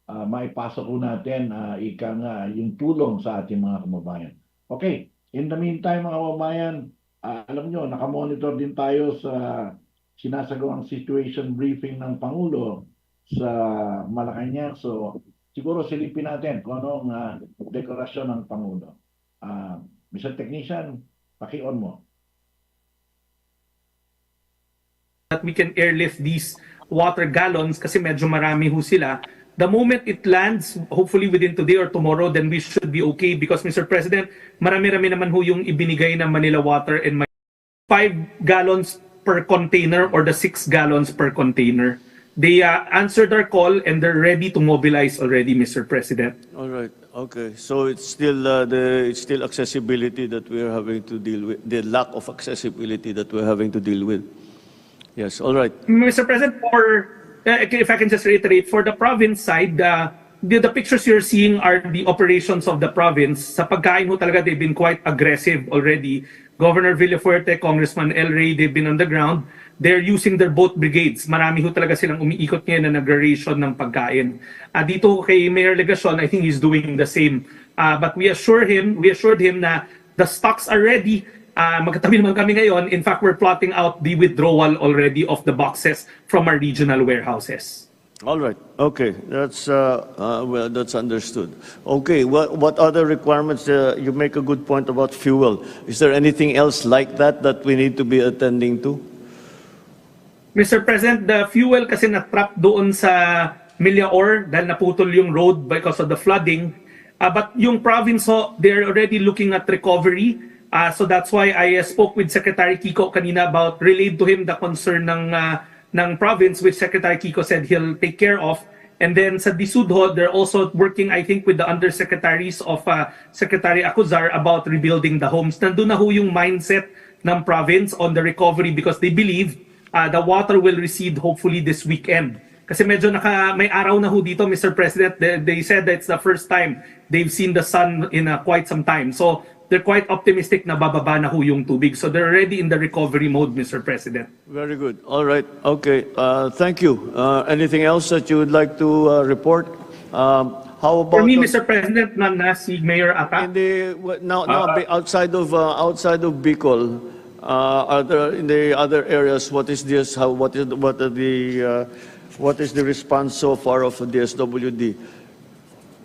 maipasok ko natin ika nga yung tulong sa ating mga kababayan. Okay, in the meantime mga kababayan, alam nyo, nakamonitor din tayo sa sinasagawang situation briefing ng Pangulo sa Malacañang. So, siguro silipin natin kung anong deklarasyon ng Pangulo. Mr. Technician, paki-on mo. That we can airlift these water gallons kasi medyo marami ho sila. The moment it lands, hopefully within today or tomorrow, then we should be okay because Mr. President, marami-rami naman ho yung ibinigay ng Manila Water and 5 gallons per container or the 6 gallons per container. They answered our call and they're ready to mobilize already, Mr. President. All right. Okay. So it's still accessibility that we are having to deal with, the lack of accessibility that we're having to deal with. Yes. All right. Mr. President, if I can just reiterate, for the province side, the pictures you're seeing are the operations of the province. Sa pagkain ho talaga, they've been quite aggressive already. Governor Villafuerte, Congressman El Rey, they've been on the ground. They're using their boat brigades. Marami ho talaga silang umiikot ngayon na nag-ration ng pagkain. Dito kay Mayor Legacion, I think he's doing the same. But we assured him na the stocks are ready. Magkatabi naman kami ngayon. In fact, we're plotting out the withdrawal already of the boxes from our regional warehouses. All right. Okay. That's well, that's understood. Okay. What other requirements? You make a good point about fuel. Is there anything else like that we need to be attending to? Mr. President, the fuel kasi na-trap doon sa Millaor dahil naputol yung road because of the flooding. But yung province, they're already looking at recovery. So that's why I spoke with Secretary Kiko kanina about relayed to him the concern ng province, which Secretary Kiko said he'll take care of. And then sa Disudho, they're also working, I think, with the undersecretaries of Secretary Acuzar about rebuilding the homes. Nandun na ho yung mindset ng province on the recovery because they believe the water will recede hopefully this weekend. Kasi medyo may araw na ho dito, Mr. President. They said that it's the first time they've seen the sun in quite some time. So they're quite optimistic na bababa na ho yung tubig. So they're already in the recovery mode, Mr. President. Very good. All right. Okay. Thank you. Anything else that you would like to report? How about for me, Mr. President, na si Mayor Ata? Outside of Bicol, in the other areas, what is this? What is the response so far of the DSWD?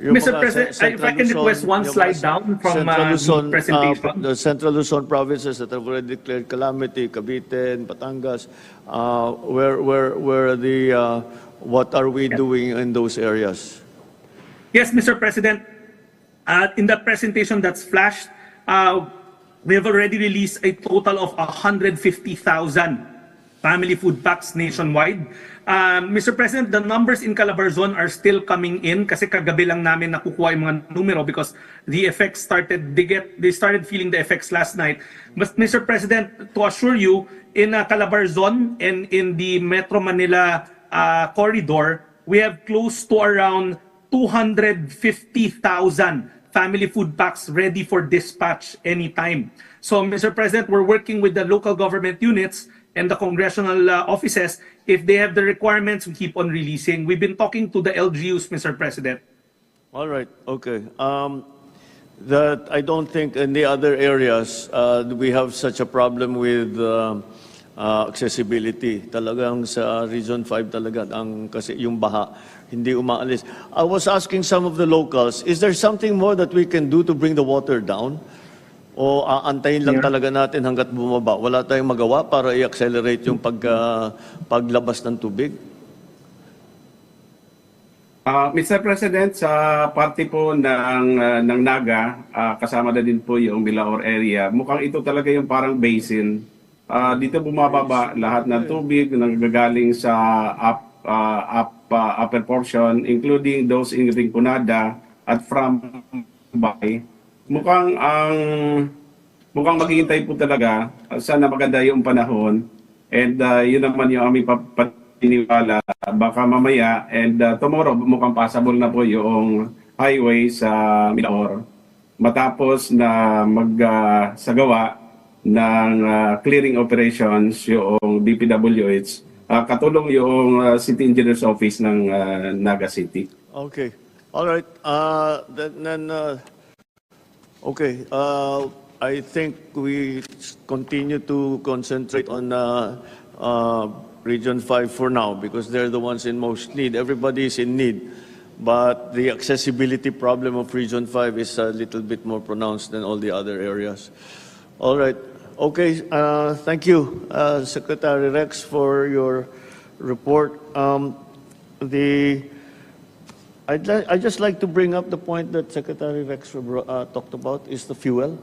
Mr. President, if I can request one slide down from the presentation. The Central Luzon provinces that have already declared calamity, Cavite and Batangas, what are we doing in those areas? Yes, Mr. President. In that presentation that's flashed, we have already released a total of 150,000 family food packs nationwide. Mr. President, the numbers in Calabarzon are still coming in kasi kagabi lang namin nakukuha yung mga numero because the effects they started feeling the effects last night. But Mr. President, to assure you, in Calabarzon and in the Metro Manila corridor, we have close to around 250,000 family food packs ready for dispatch anytime. So, Mr. President, we're working with the local government units and the congressional offices. If they have the requirements, we keep on releasing. We've been talking to the LGUs, Mr. President. All right. Okay. That I don't think in the other areas we have such a problem with accessibility. Talagang sa Region 5 talaga, kasi yung baha, hindi umaalis. I was asking some of the locals, is there something more that we can do to bring the water down? O aantayin lang talaga natin hanggat bumaba? Wala tayong magawa para i-accelerate yung paglabas ng tubig? Mr. President, sa parte po ng Naga, kasama na din po yung Milaor area, mukhang ito talaga yung parang basin. Dito bumababa lahat ng tubig na nagagaling sa upper portion, including those in Rinconada at from Bay. Mukhang maghihintay po talaga. Sana maganda yung panahon. And yun naman yung aming paniniwala. Baka mamaya and tomorrow mukhang possible na po yung highway sa Milaor. Matapos na magsagawa ng clearing operations yung DPWH, katulong yung City Engineer's Office ng Naga City. Okay. All right. Okay. I think we continue to concentrate on Region 5 for now because they're the ones in most need. Everybody is in need. But the accessibility problem of Region 5 is a little bit more pronounced than all the other areas. All right. Okay. Thank you, Secretary Rex, for your report. I'd just like to bring up the point that Secretary Rex talked about is the fuel.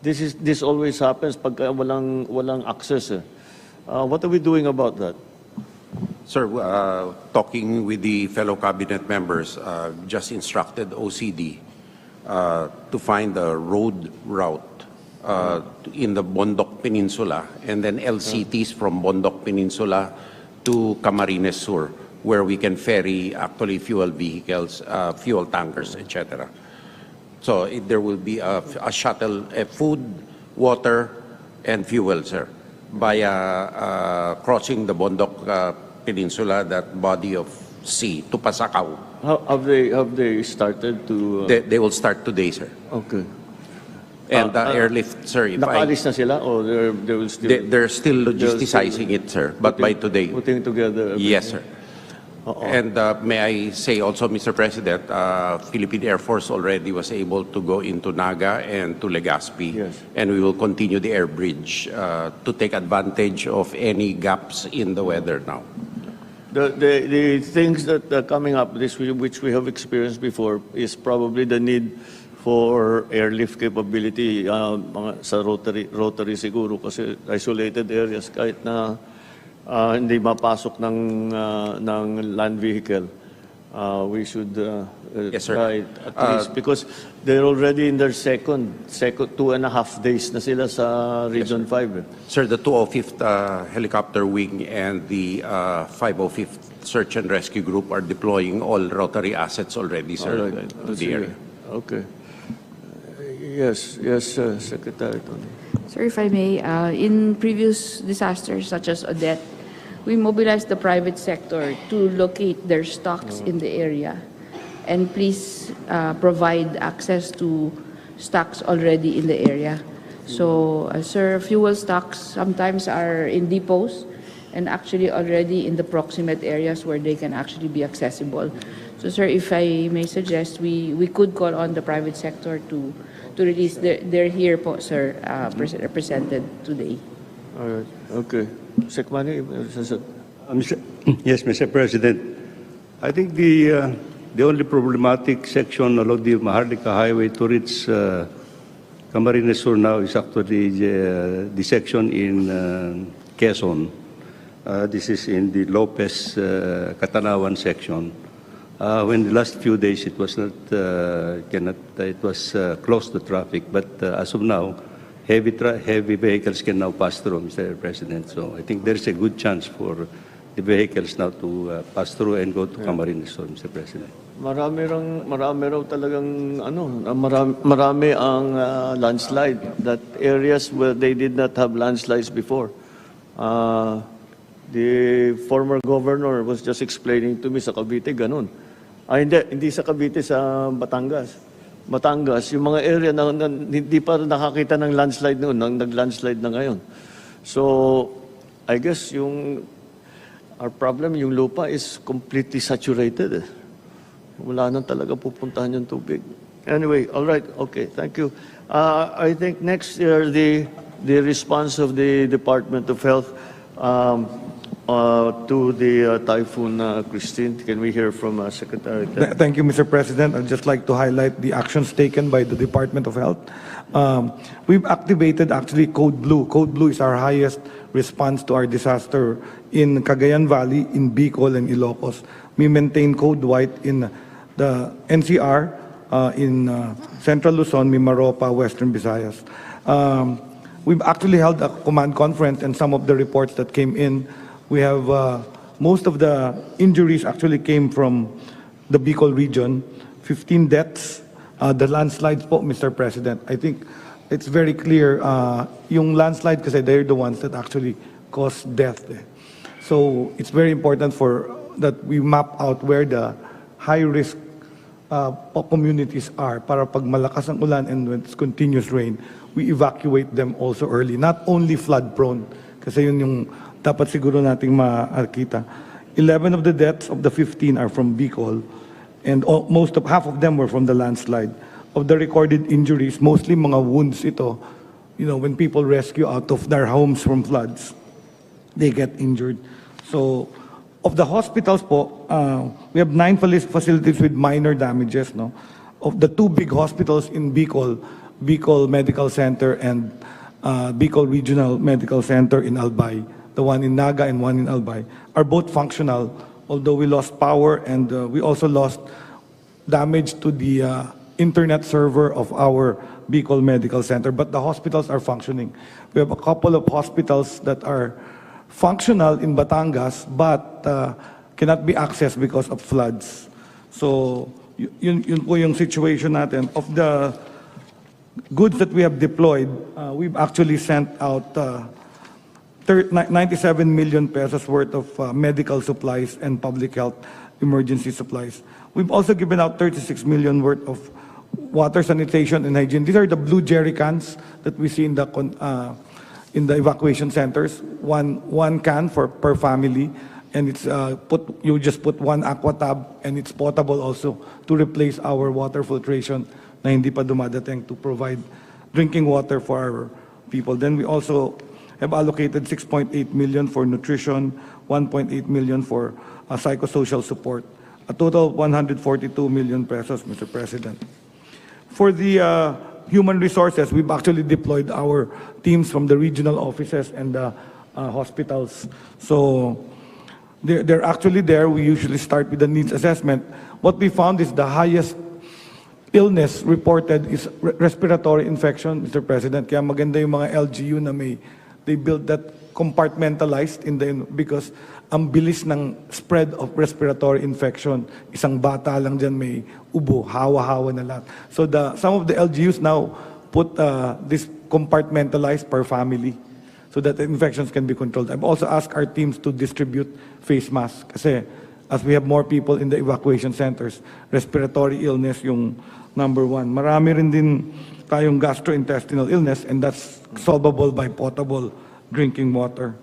This always happens pag walang access. What are we doing about that? Sir, talking with the fellow cabinet members, just instructed OCD to find a road route in the Bondok Peninsula and then LCTs from Bondok Peninsula to Camarines Sur, where we can ferry actually fuel vehicles, fuel tankers, etc. So there will be a shuttle, food, water, and fuel, sir, via crossing the Bondok Peninsula, that body of sea, to Pasakaw. Have they started to? They will start today, sir. Okay. And airlift, sir. Nakaalis na sila, or they will still? They're still logisticizing it, sir. But by today. Putting together. Everything. Yes, sir. And may I say also, Mr. President, Philippine Air Force already was able to go into Naga and to Legazpi. Yes. And we will continue the air bridge to take advantage of any gaps in the weather now. The things that are coming up, which we have experienced before, is probably the need for airlift capability sa rotary siguro kasi isolated areas kahit na hindi mapasok ng land vehicle. We should Yes, sir. try at least because they're already in their second 2.5 days na sila sa Region 5. Sir, the 205th Helicopter Wing and the 505th Search and Rescue Group are deploying all rotary assets already, sir, to the area. Okay. Yes, Secretary Tony. Sir, if I may, in previous disasters such as Odette, we mobilized the private sector to locate their stocks in the area and please provide access to stocks already in the area. So, sir, fuel stocks sometimes are in depots and actually already in the proximate areas where they can actually be accessible. So, sir, if I may suggest, we could call on the private sector to release. They're here po, sir, represented today. All right. Okay. Sekmani, Yes, Mr. President. I think the only problematic section along the Maharlika Highway to reach Camarines Sur now is actually the section in Quezon. This is in the Lopez Catanawan section. When the last few days it was not it was closed to traffic, but as of now, heavy vehicles can now pass through, Mr. President. So I think there's a good chance for the vehicles now to pass through and go to Camarines Sur, Mr. President. marami raw talagang marami ang landslide, that areas where they did not have landslides before. The former governor was just explaining to me sa Cavite ganun. Hindi sa Cavite, sa Batangas, yung mga area na hindi pa nakakita ng landslide noon, nag-landslide na ngayon. So, I guess our problem, yung lupa is completely saturated. Wala na talaga pupuntahan yung tubig. Anyway, all right, okay, thank you. I think next year, the response of the Department of Health to the typhoon Kristine. Can we hear from Secretary? Thank you, Mr. President. I'd just like to highlight the actions taken by the Department of Health. We've activated actually Code Blue. Code Blue is our highest response to our disaster in Cagayan Valley, in Bicol, and Ilocos. We maintain Code White in the NCR, in Central Luzon, Mimaropa, Western Visayas. We've actually held a command conference, and some of the reports that came in, we have most of the injuries actually came from the Bicol region, 15 deaths. The landslides po, Mr. President, I think it's very clear, yung landslide kasi they're the ones that actually cause death. So it's very important that we map out where the high-risk communities are para pag malakas ang ulan and when it's continuous rain, we evacuate them also early. Not only flood-prone, kasi yun yung dapat siguro nating makita. 11 of the deaths of the 15 are from Bicol, and half of them were from the landslide. Of the recorded injuries, mostly mga wounds ito, when people rescue out of their homes from floods, they get injured. So, of the hospitals po, we have 9 facilities with minor damages. No? Of the 2 big hospitals in Bicol, Bicol Medical Center and Bicol Regional Medical Center in Albay, the one in Naga and one in Albay, are both functional, although we lost power and we also lost damage to the internet server of our Bicol Medical Center, but the hospitals are functioning. We have a couple of hospitals that are functional in Batangas, but cannot be accessed because of floods. So, yun po yung situation natin. Of the goods that we have deployed, we've actually sent out 97 million pesos worth of medical supplies and public health emergency supplies. We've also given out 36 million worth of water, sanitation, and hygiene. These are the blue jerry cans that we see in the evacuation centers. One can per family, and it's you just put one aqua tab, and it's potable also to replace our water filtration na hindi pa dumadating to provide drinking water for our people. Then we also have allocated 6.8 million for nutrition, 1.8 million for psychosocial support, a total of 142 million pesos, Mr. President. For the human resources, we've actually deployed our teams from the regional offices and the hospitals. So they're actually there. We usually start with the needs assessment. What we found is the highest illness reported is respiratory infection, Mr. President. Kaya maganda yung mga LGU na they build that compartmentalized because ang bilis ng spread of respiratory infection. Isang bata lang dyan may ubo, hawa-hawa na lahat. So some of the LGUs now put this compartmentalized per family so that the infections can be controlled. I've also asked our teams to distribute face masks kasi as we have more people in the evacuation centers, respiratory illness yung number 1. Marami rin din tayong gastrointestinal illness, and that's solvable by potable drinking water.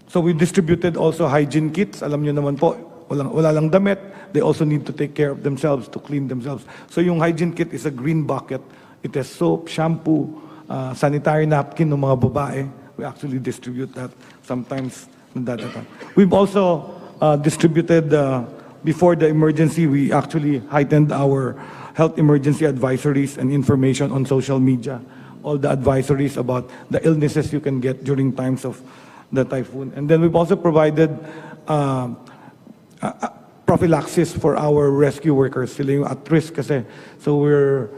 So we distributed also hygiene kits. Alam nyo naman po, wala lang damit. They also need to take care of themselves, to clean themselves. So yung hygiene kit is a green bucket. It has soap, shampoo, sanitary napkin ng mga babae. We actually distribute that sometimes. We've also distributed, before the emergency, we actually heightened our health emergency advisories and information on social media. All the advisories about the illnesses you can get during times of the typhoon. And then we've also provided prophylaxis for our rescue workers. Sila yung at risk kasi. So we're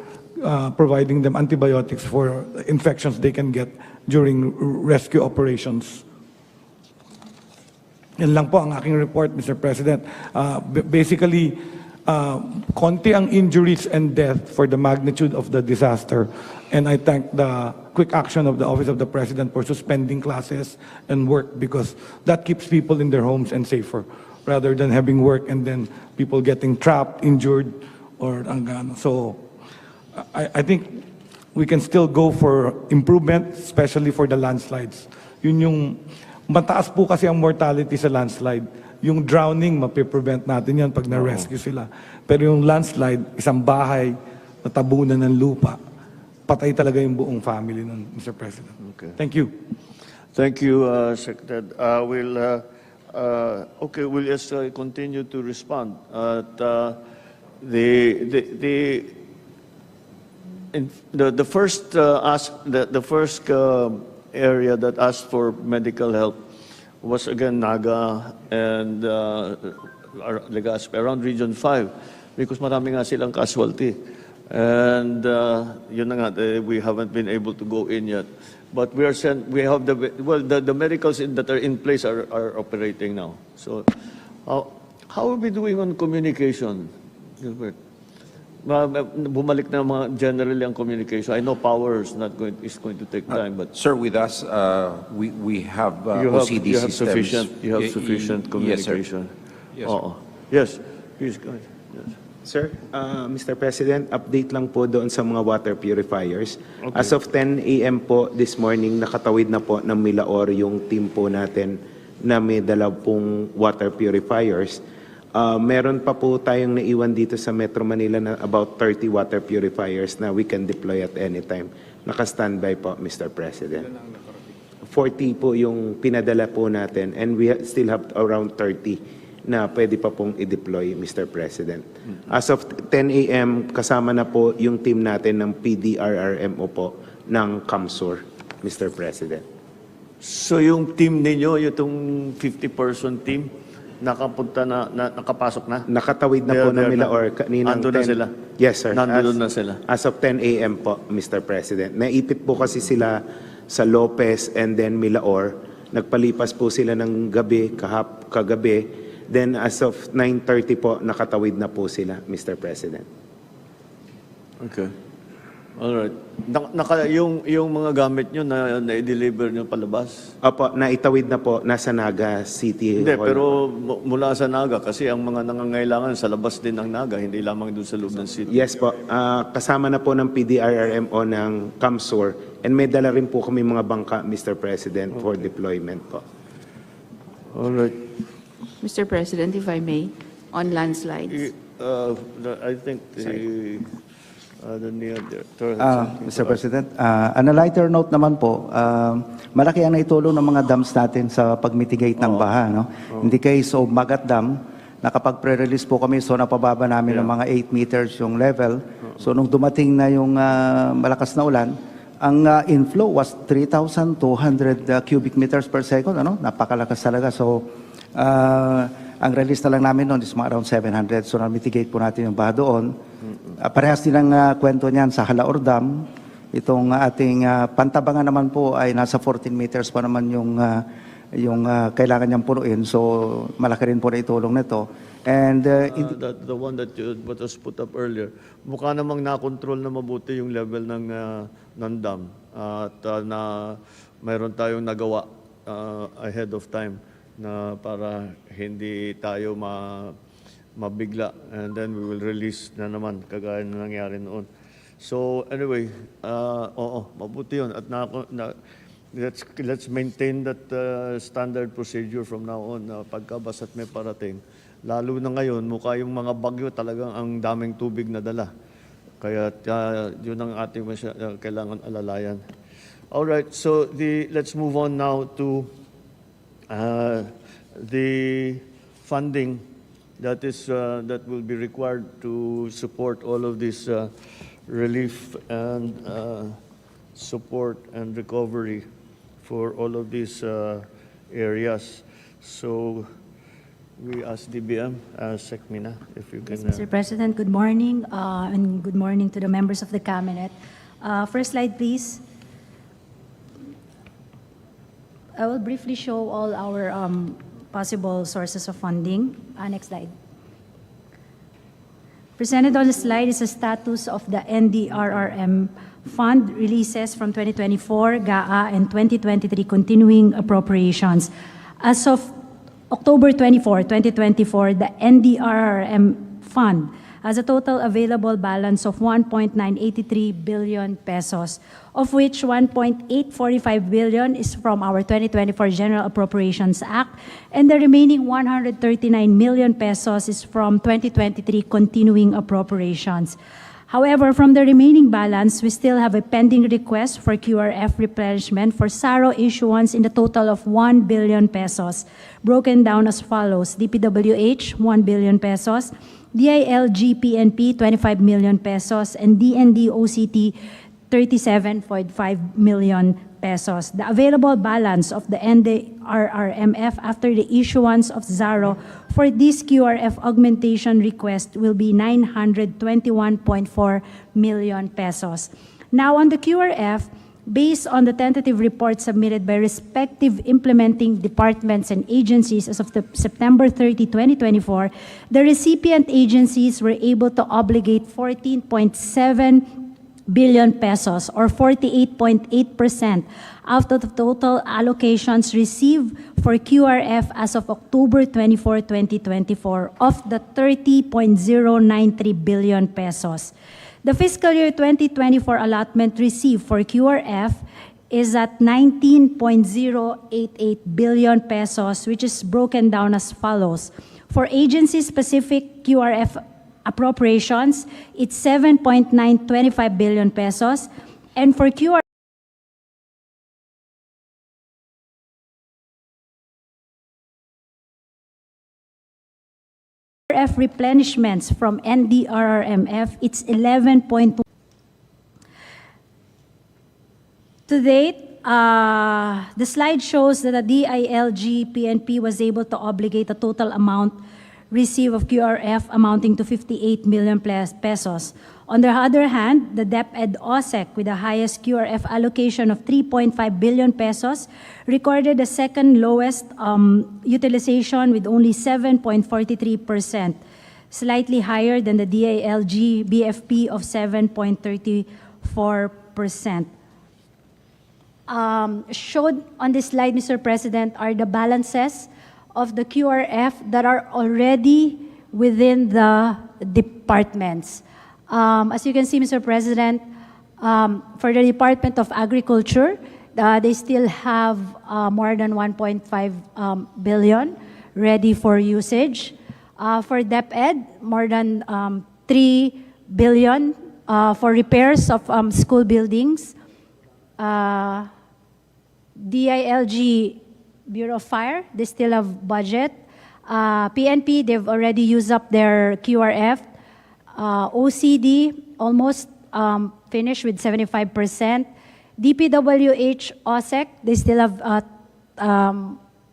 providing them antibiotics for infections they can get during rescue operations. Yan lang po ang aking report, Mr. President. Basically, konti ang injuries and death for the magnitude of the disaster. And I thank the quick action of the Office of the President for suspending classes and work because that keeps people in their homes and safer rather than having work and then people getting trapped, injured, or so I think we can still go for improvement, especially for the landslides. Yun yung Mataas po kasi ang mortality sa landslide. Yung drowning, mapiprevent natin yan pag na-rescue sila. Pero yung landslide, isang bahay, natabunan ng lupa, patay talaga yung buong family nun, Mr. President. Okay. Thank you. Thank you, Secretary. We'll just continue to respond. The first area that asked for medical help was again Naga and Legazpi, around Region 5, because marami nga silang casualty. And yun na nga, we haven't been able to go in yet. But we have the medicals that are in place are operating now. So how are we doing on communication, Gilbert? Bumalik na mga generally ang communication. I know power is going to take time, but Sir, with us, we have you OCD have systems. sufficient communication. Yes, sir. Yes, please go ahead. Yes. Sir, Mr. President, update lang po doon sa mga water purifiers. Okay. As of 10 a.m. po this morning, nakatawid na po ng Milaor yung team po natin na may dala pong water purifiers. Meron pa po tayong naiwan dito sa Metro Manila na about 30 water purifiers na we can deploy at any time. Naka-standby po, Mr. President. 40 po yung pinadala po natin and we still have around 30 na pwede pa pong i-deploy, Mr. President. As of 10 a.m., kasama na po yung team natin ng PDRRMO po ng CAMSUR, Mr. President. So yung team ninyo, yung 50-person team, nakapasok na? Nakatawid na po ng Milaor. Ando na sila? Yes, sir. Nandun na sila? As of 10 a.m. po, Mr. President. Naipit po kasi sila sa Lopez and then Milaor. Nagpalipas po sila ng gabi, kagabi. Then as of 9:30 po, nakatawid na po sila, Mr. President. Okay. Alright. Yung mga gamit nyo na-deliver nyo palabas? Opo, naitawid na po, nasa Naga City Hindi, Hall. pero mula sa Naga, kasi ang mga nangangailangan sa labas din ng Naga, hindi lamang doon sa loob ng city. Yes po, kasama na po ng PDRRMO ng CAMSUR and may dala rin po kami mga bangka, Mr. President, for deployment po. Alright. Mr. President, if I may, on landslides. I think Mr. President, on a lighter note naman po, malaki ang naitulong ng mga dams natin sa pag-mitigate ng baha. No? In the case of Magat Dam, nakapag-pre-release po kami, so napababa namin ng mga 8 meters yung level. So nung dumating na yung malakas na ulan, ang inflow was 3,200 cubic meters per second. Ano? Napakalakas talaga. So ang release na lang namin noon is mga around 700. So na-mitigate po natin yung baha doon. Parehas din ang kwento niyan sa Halaor Dam. Itong ating pantabangan naman po ay nasa 14 meters pa naman yung kailangan niyang punuin. So malaki rin po na itulong nito. And the one that was put up earlier, mukha namang nakontrol na mabuti yung level ng dam. At na mayroon tayong nagawa ahead of time na para hindi tayo mabigla, and then we will release na naman kagaya na nangyari noon. So anyway, mabuti yun. At let's maintain that standard procedure from now on. Pagka basta't may parating, lalo na ngayon, mukha yung mga bagyo talagang ang daming tubig na dala. Kaya yun ang ating kailangan alalayan. Alright, so let's move on now to the funding that will be required to support all of this relief and support and recovery for all of these areas. So we ask DBM, Sekmina, if you can. Yes, Mr. President, good morning, and good morning to the members of the Cabinet. First slide, please. I will briefly show all our possible sources of funding. Next slide. Presented on the slide is a status of the NDRRM fund releases from 2024, GAA, and 2023 continuing appropriations. As of October 24, 2024, the NDRRM fund has a total available balance of 1.983 billion pesos, of which 1.845 billion is from our 2024 General Appropriations Act, and the remaining 139 million pesos is from 2023 Continuing Appropriations. However, from the remaining balance, we still have a pending request for QRF replenishment for SARO issuance in the total of 1 billion pesos, broken down as follows: DPWH, 1 billion pesos, DILG PNP, 25 million pesos, and DND OCT, 37.5 million pesos. The available balance of the NDRRMF after the issuance of ZARO for this QRF augmentation request will be 921.4 million pesos. Now on the QRF, based on the tentative report submitted by respective implementing departments and agencies as of September 30, 2024, the recipient agencies were able to obligate 14.7 billion pesos or 48.8% out of the total allocations received for QRF as of October 24, 2024 of the 30.093 billion pesos. The fiscal year 2024 allotment received for QRF is at 19.088 billion pesos, which is broken down as follows. For agency-specific QRF appropriations, it's 7.925 billion pesos, and for QRF replenishments from NDRRMF, it's 11.2. To date, the slide shows that the DILG PNP was able to obligate a total amount received of QRF amounting to 58 million pesos. On the other hand, the DepEd OSEC, with the highest QRF allocation of 3.5 billion pesos, recorded the second lowest utilization with only 7.43%, slightly higher than the DILG BFP of 7.34%. Shown on this slide, Mr. President, are the balances of the QRF that are already within the departments. As you can see, Mr. President, for the Department of Agriculture, they still have more than 1.5 billion ready for usage. For DepEd, more than 3 billion for repairs of school buildings. DILG Bureau of Fire, they still have budget. PNP, they've already used up their QRF. OCD, almost finished with 75%. DPWH, OSEC, they still have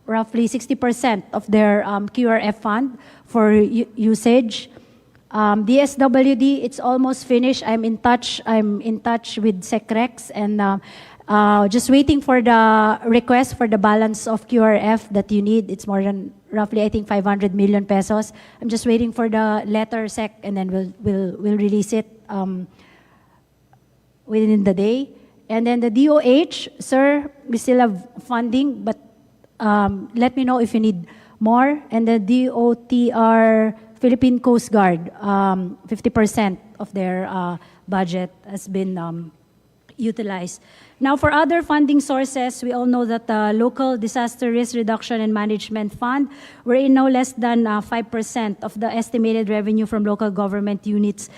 roughly 60% of their QRF fund for usage. DSWD, it's almost finished. I'm in touch with SecRex and just waiting for the request for the balance of QRF that you need. It's more than roughly, I think, 500 million pesos. I'm just waiting for the letter, Sec, and then we'll release it within the day. And then the DOH, sir, we still have funding, but let me know if you need more. And the DOTR, Philippine Coast Guard, 50% of their budget has been utilized. Now, for other funding sources, we all know that the Local Disaster Risk Reduction and Management Fund, wherein no less than 5% of the estimated revenue from local government units,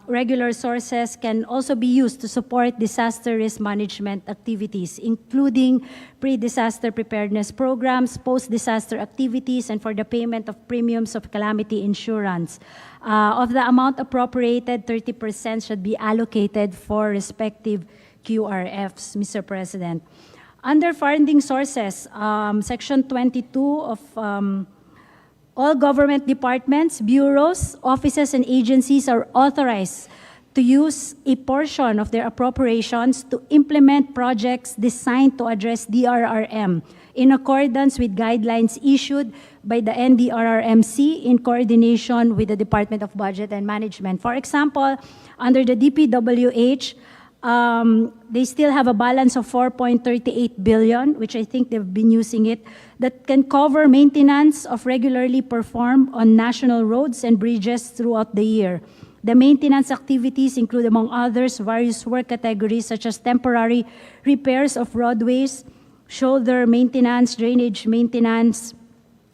regular sources can also be used to support disaster risk management activities, including pre-disaster preparedness programs, post-disaster activities, and for the payment of premiums of calamity insurance. Of the amount appropriated, 30% should be allocated for respective QRFs, Mr. President. Under funding sources, Section 22 of all government departments, bureaus, offices, and agencies are authorized to use a portion of their appropriations to implement projects designed to address DRRM in accordance with guidelines issued by the NDRRMC in coordination with the Department of Budget and Management. For example, under the DPWH, They still have a balance of 4.38 billion, which I think they've been using it, that can cover maintenance of regularly performed on national roads and bridges throughout the year. The maintenance activities include, among others, various work categories such as temporary repairs of roadways, shoulder maintenance, drainage maintenance,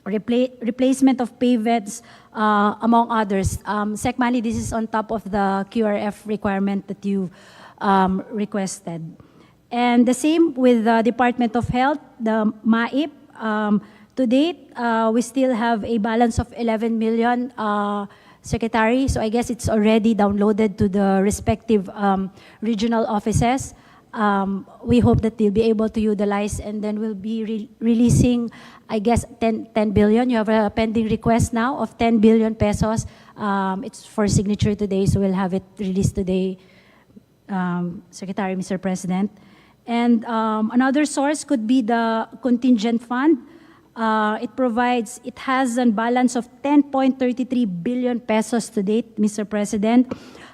replacement of pavements, among others. Secmali, this is on top of the QRF requirement that you requested. And the same with the Department of Health, the MAIP. To date, we still have a balance of 11 million, Secretary. So I guess it's already downloaded to the respective regional offices. We hope that they'll be able to utilize, and then we'll be releasing, I guess, 10 billion. You have a pending request now of 10 billion pesos. It's for signature today, so we'll have it released today, Secretary, Mr. President. And another source could be the contingent fund. It has a balance of 10.33 billion pesos to date, Mr. President.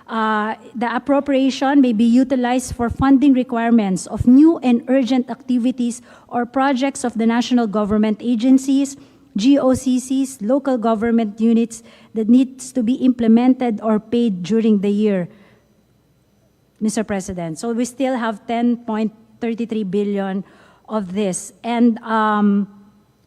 The appropriation may be utilized for funding requirements of new and urgent activities or projects of the national government agencies, GOCCs, local government units that needs to be implemented or paid during the year, Mr. President. So we still have 10.33 billion of this. And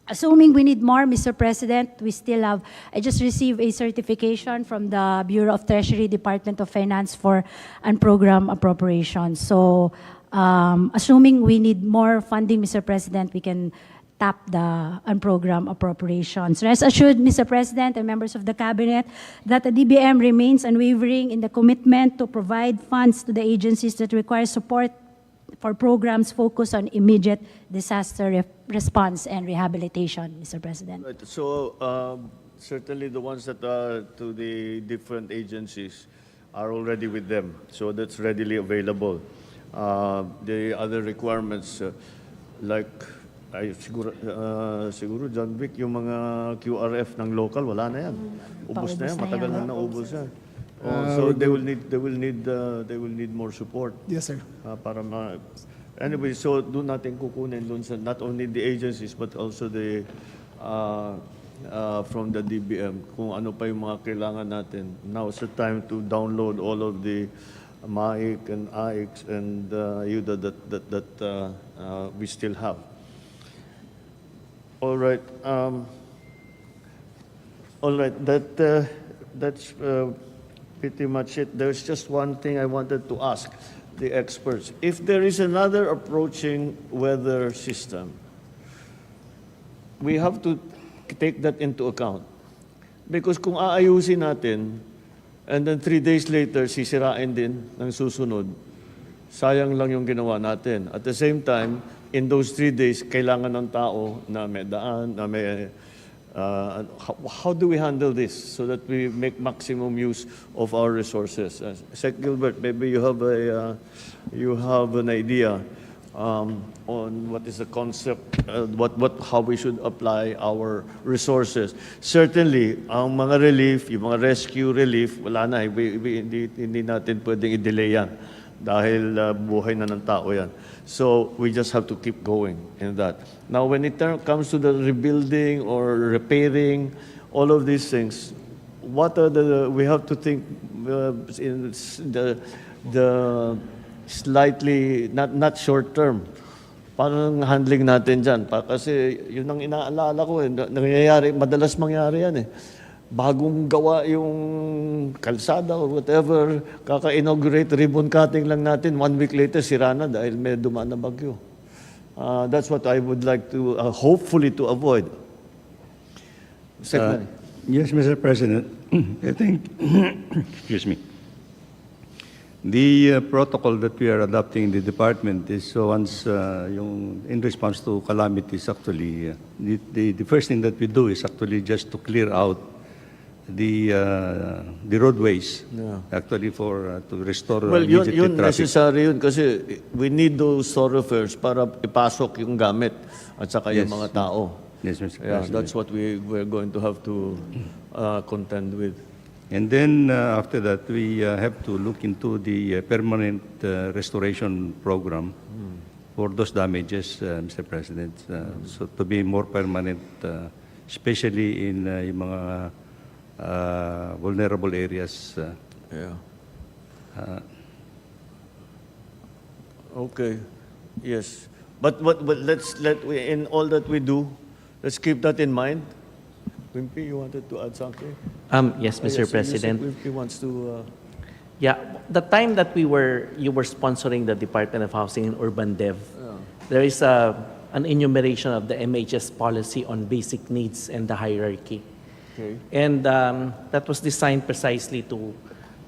assuming we need more, Mr. President, we still have, I just received a certification from the Bureau of Treasury, Department of Finance for unprogrammed appropriations. So assuming we need more funding, Mr. President, we can tap the unprogrammed appropriations. Rest assured, Mr. President and members of the Cabinet, that the DBM remains unwavering in the commitment to provide funds to the agencies that require support for programs focused on immediate disaster response and rehabilitation, Mr. President. Right. So certainly the ones that are to the different agencies are already with them. So that's readily available. The other requirements like siguro John Vic, yung mga QRF ng local, wala na yan. Ubus na yan, matagal na naubos yan. So they will need more support. Yes, sir. Anyway, so doon natin kukunin doon sa not only the agencies but also the from the DBM kung ano pa yung mga kailangan natin. Now is the time to download all of the MAIC and AICs and UDA that we still have. All right. That's pretty much it. There's just one thing I wanted to ask the experts. If there is another approaching weather system, we have to take that into account. Because kung aayusin natin, and then 3 days later, sisirain din ng susunod, sayang lang yung ginawa natin. At the same time, in those 3 days, kailangan ng tao na may daan, na may how do we handle this so that we make maximum use of our resources? Sec Gilbert, maybe you have an idea on what is the concept, how we should apply our resources. Certainly, ang mga relief, yung mga rescue relief, wala na, hindi natin pwedeng i-delay yan dahil buhay na ng tao yan. So we just have to keep going in that. Now, when it comes to the rebuilding or repairing, all of these things, what are we have to think in the slightly, not short term. Paano ang handling natin dyan? Kasi yun ang inaalala ko, nangyayari, madalas mangyari yan eh. Bagong gawa yung kalsada or whatever, kaka-inaugurate, ribbon cutting lang natin, 1 week later, sira na dahil may dumaan na bagyo. That's what I would like to, hopefully to avoid. Yes, Mr. President. I think, excuse me, the protocol that we are adopting in the department is once, in response to calamities, actually, the first thing that we do is actually just to clear out the roadways, actually for to restore immediately yun traffic. Necessary yun kasi we need those thoroughfares para ipasok yung gamit at saka yung mga tao. Yes, Mr. Yeah, President. that's what we're going to have to contend with. And then after that, we have to look into the permanent restoration program for those damages, Mr. President. So to be more permanent, especially in yung mga vulnerable areas. Okay. Yes. But in all that we do, let's keep that in mind. Wimpy, you wanted to add something? Yes, Mr. President. Wimpy wants to... Yeah, the time that you were sponsoring the Department of Housing and Urban Dev, there is an enumeration of the MHS policy on basic needs and the hierarchy. Okay. And that was designed precisely to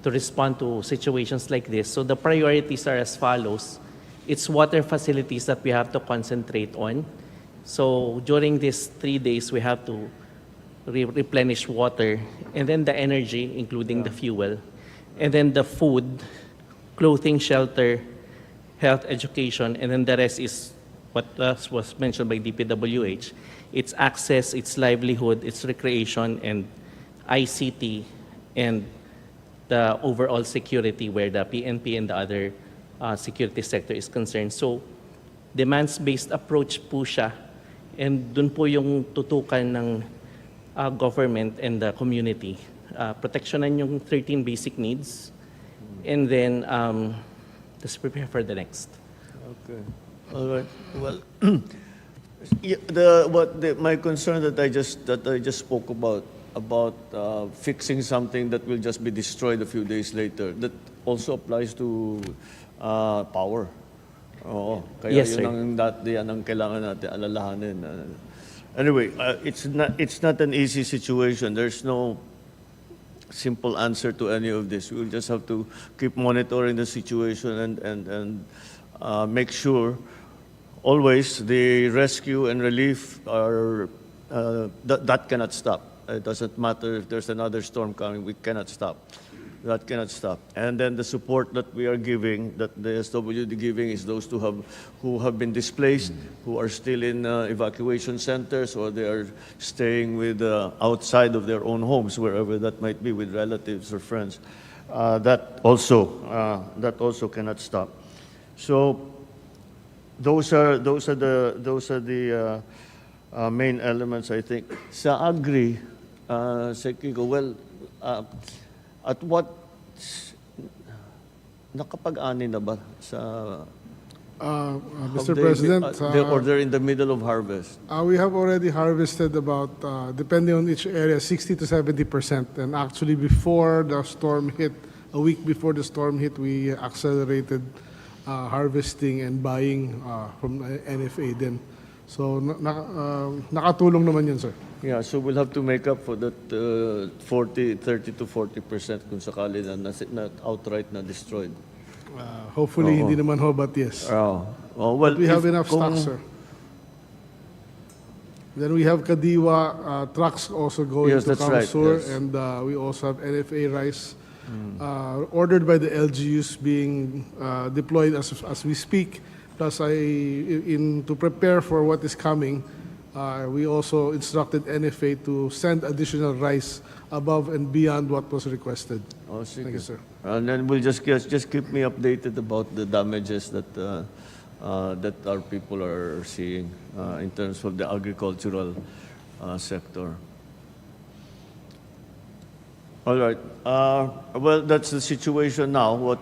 respond to situations like this. So the priorities are as follows. It's water facilities that we have to concentrate on. So during these 3 days, we have to replenish water, and then the energy, including the fuel, and then the food, clothing, shelter, health, education, and then the rest is what was mentioned by DPWH. It's access, it's livelihood, it's recreation, and ICT, and the overall security where the PNP and the other security sector is concerned. So, demands-based approach po siya, and dun po yung tutukan ng government and the community. Protectionan yung 13 basic needs, and then just prepare for the next. Okay. All right. Well, my concern that I just spoke about fixing something that will just be destroyed a few days later, that also applies to power. Oo. Kaya Yes, yun ang kailangan natin alalahanin. Anyway, it's not an easy situation. There's no simple answer to any of this. We'll just have to keep monitoring the situation and make sure always the rescue and relief are that cannot stop. It doesn't matter if there's another storm coming. We cannot stop. That cannot stop. And then the support that we are giving, that the SWD giving, is those who have been displaced, who are still in evacuation centers, or they are staying with outside of their own homes, wherever that might be, with relatives or friends. That also cannot stop. So those are the main elements, I think. Sa agri, Sekiko, well, at what, nakapag-ani na ba sa... Mr. President, they're in the middle of harvest. We have already harvested about, depending on each area, 60 to 70%. And actually, before the storm hit, a week before the storm hit, we accelerated harvesting and buying from NFA then. So, nakatulong naman yun, sir. Yeah, so we'll have to make up for that 30 to 40% kung sakali na outright na destroyed. Hopefully, hindi naman ho, but yes. Well, but we have enough stock, sir. Then we have Kadiwa trucks also going to Kamsur, right, and we also have NFA rice ordered by the LGUs being deployed as we speak. Plus, to prepare for what is coming, we also instructed NFA to send additional rice above and beyond what was requested. Oh, thank you, sir. And then we'll just keep me updated about the damages that our people are seeing in terms of the agricultural sector. All right. Well, that's the situation now. What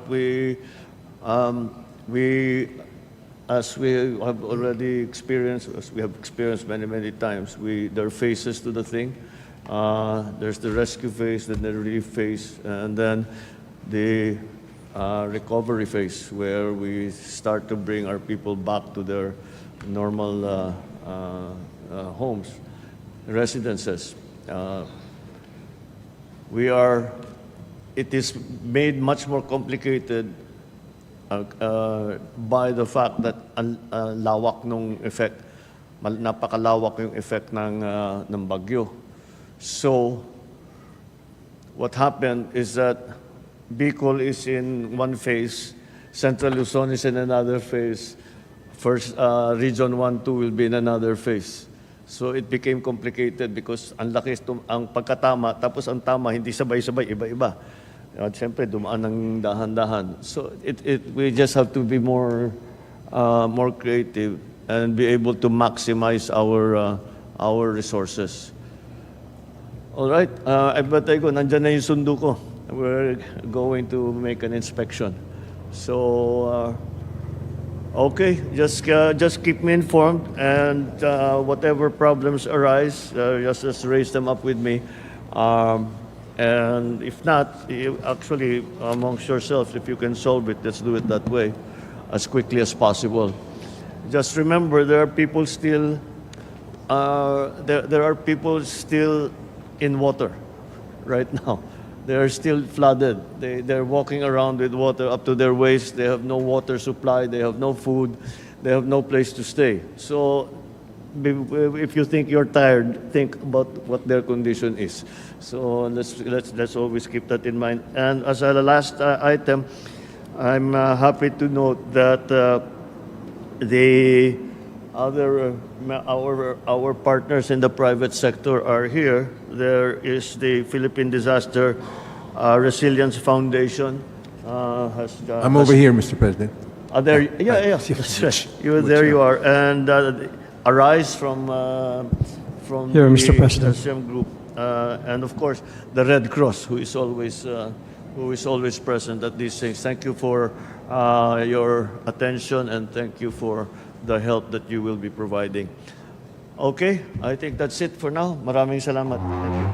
as we have already experienced, as we have experienced many times, there are phases to the thing. There's the rescue phase, then the relief phase, and then the recovery phase, where we start to bring our people back to their normal homes, residences. It is made much more complicated by the fact that lawak nung effect, napakalawak yung effect ng bagyo. So, what happened is that Bicol is in one phase, Central Luzon is in another phase, first Region 1-2 will be in another phase. So it became complicated because ang laki ang pagkatama, tapos ang tama hindi sabay-sabay, iba-iba. At siyempre, dumaan ng dahan-dahan. So we just have to be more creative and be able to maximize our resources. All right, batay ko, nandyan na yung sundo ko. We're going to make an inspection. So, okay, just keep me informed, and whatever problems arise, just raise them up with me. And if not, actually, amongst yourselves, if you can solve it, let's do it that way, as quickly as possible. Just remember, there are people still in water right now. They are still flooded. They're walking around with water up to their waist. They have no water supply. They have no food. They have no place to stay. So if you think you're tired, think about what their condition is. So let's always keep that in mind. And as a last item, I'm happy to note that the other our partners in the private sector are here. There is the Philippine Disaster Resilience Foundation. I'm over here, Mr. President. There, yeah. That's right. There you are, and Arise from Here, the Mr. President. SCM group, and of course the Red Cross, who is always present at these things. Thank you for your attention, and thank you for the help that you will be providing. Okay, I think that's it for now. Maraming salamat. Thank you.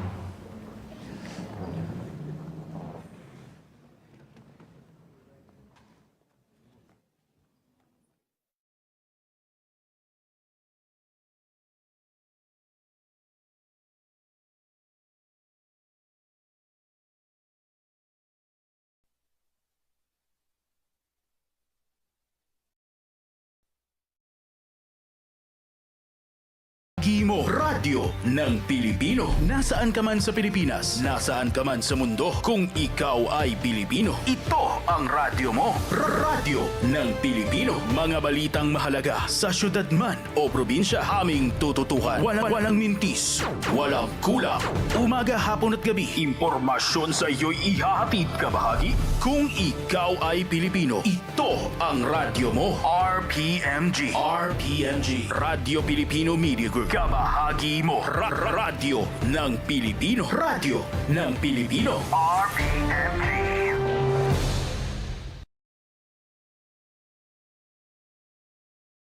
Mo radyo ng Pilipino. Nasaan ka man sa Pilipinas, nasaan ka man sa mundo, kung ikaw ay Pilipino, ito ang radyo mo. Radyo ng Pilipino. Mga balitang mahalaga sa syudad man o probinsya, aming tututukan. Walang mintis, walang kulang. Umaga, hapon at gabi, impormasyon sa iyo'y ihahatid kabahagi. Kung ikaw ay Pilipino, ito ang radyo mo. RPMG. Radio Pilipino Media Group. Kabahagi mo. Radyo ng Pilipino. Radio ng Pilipino. RPMG.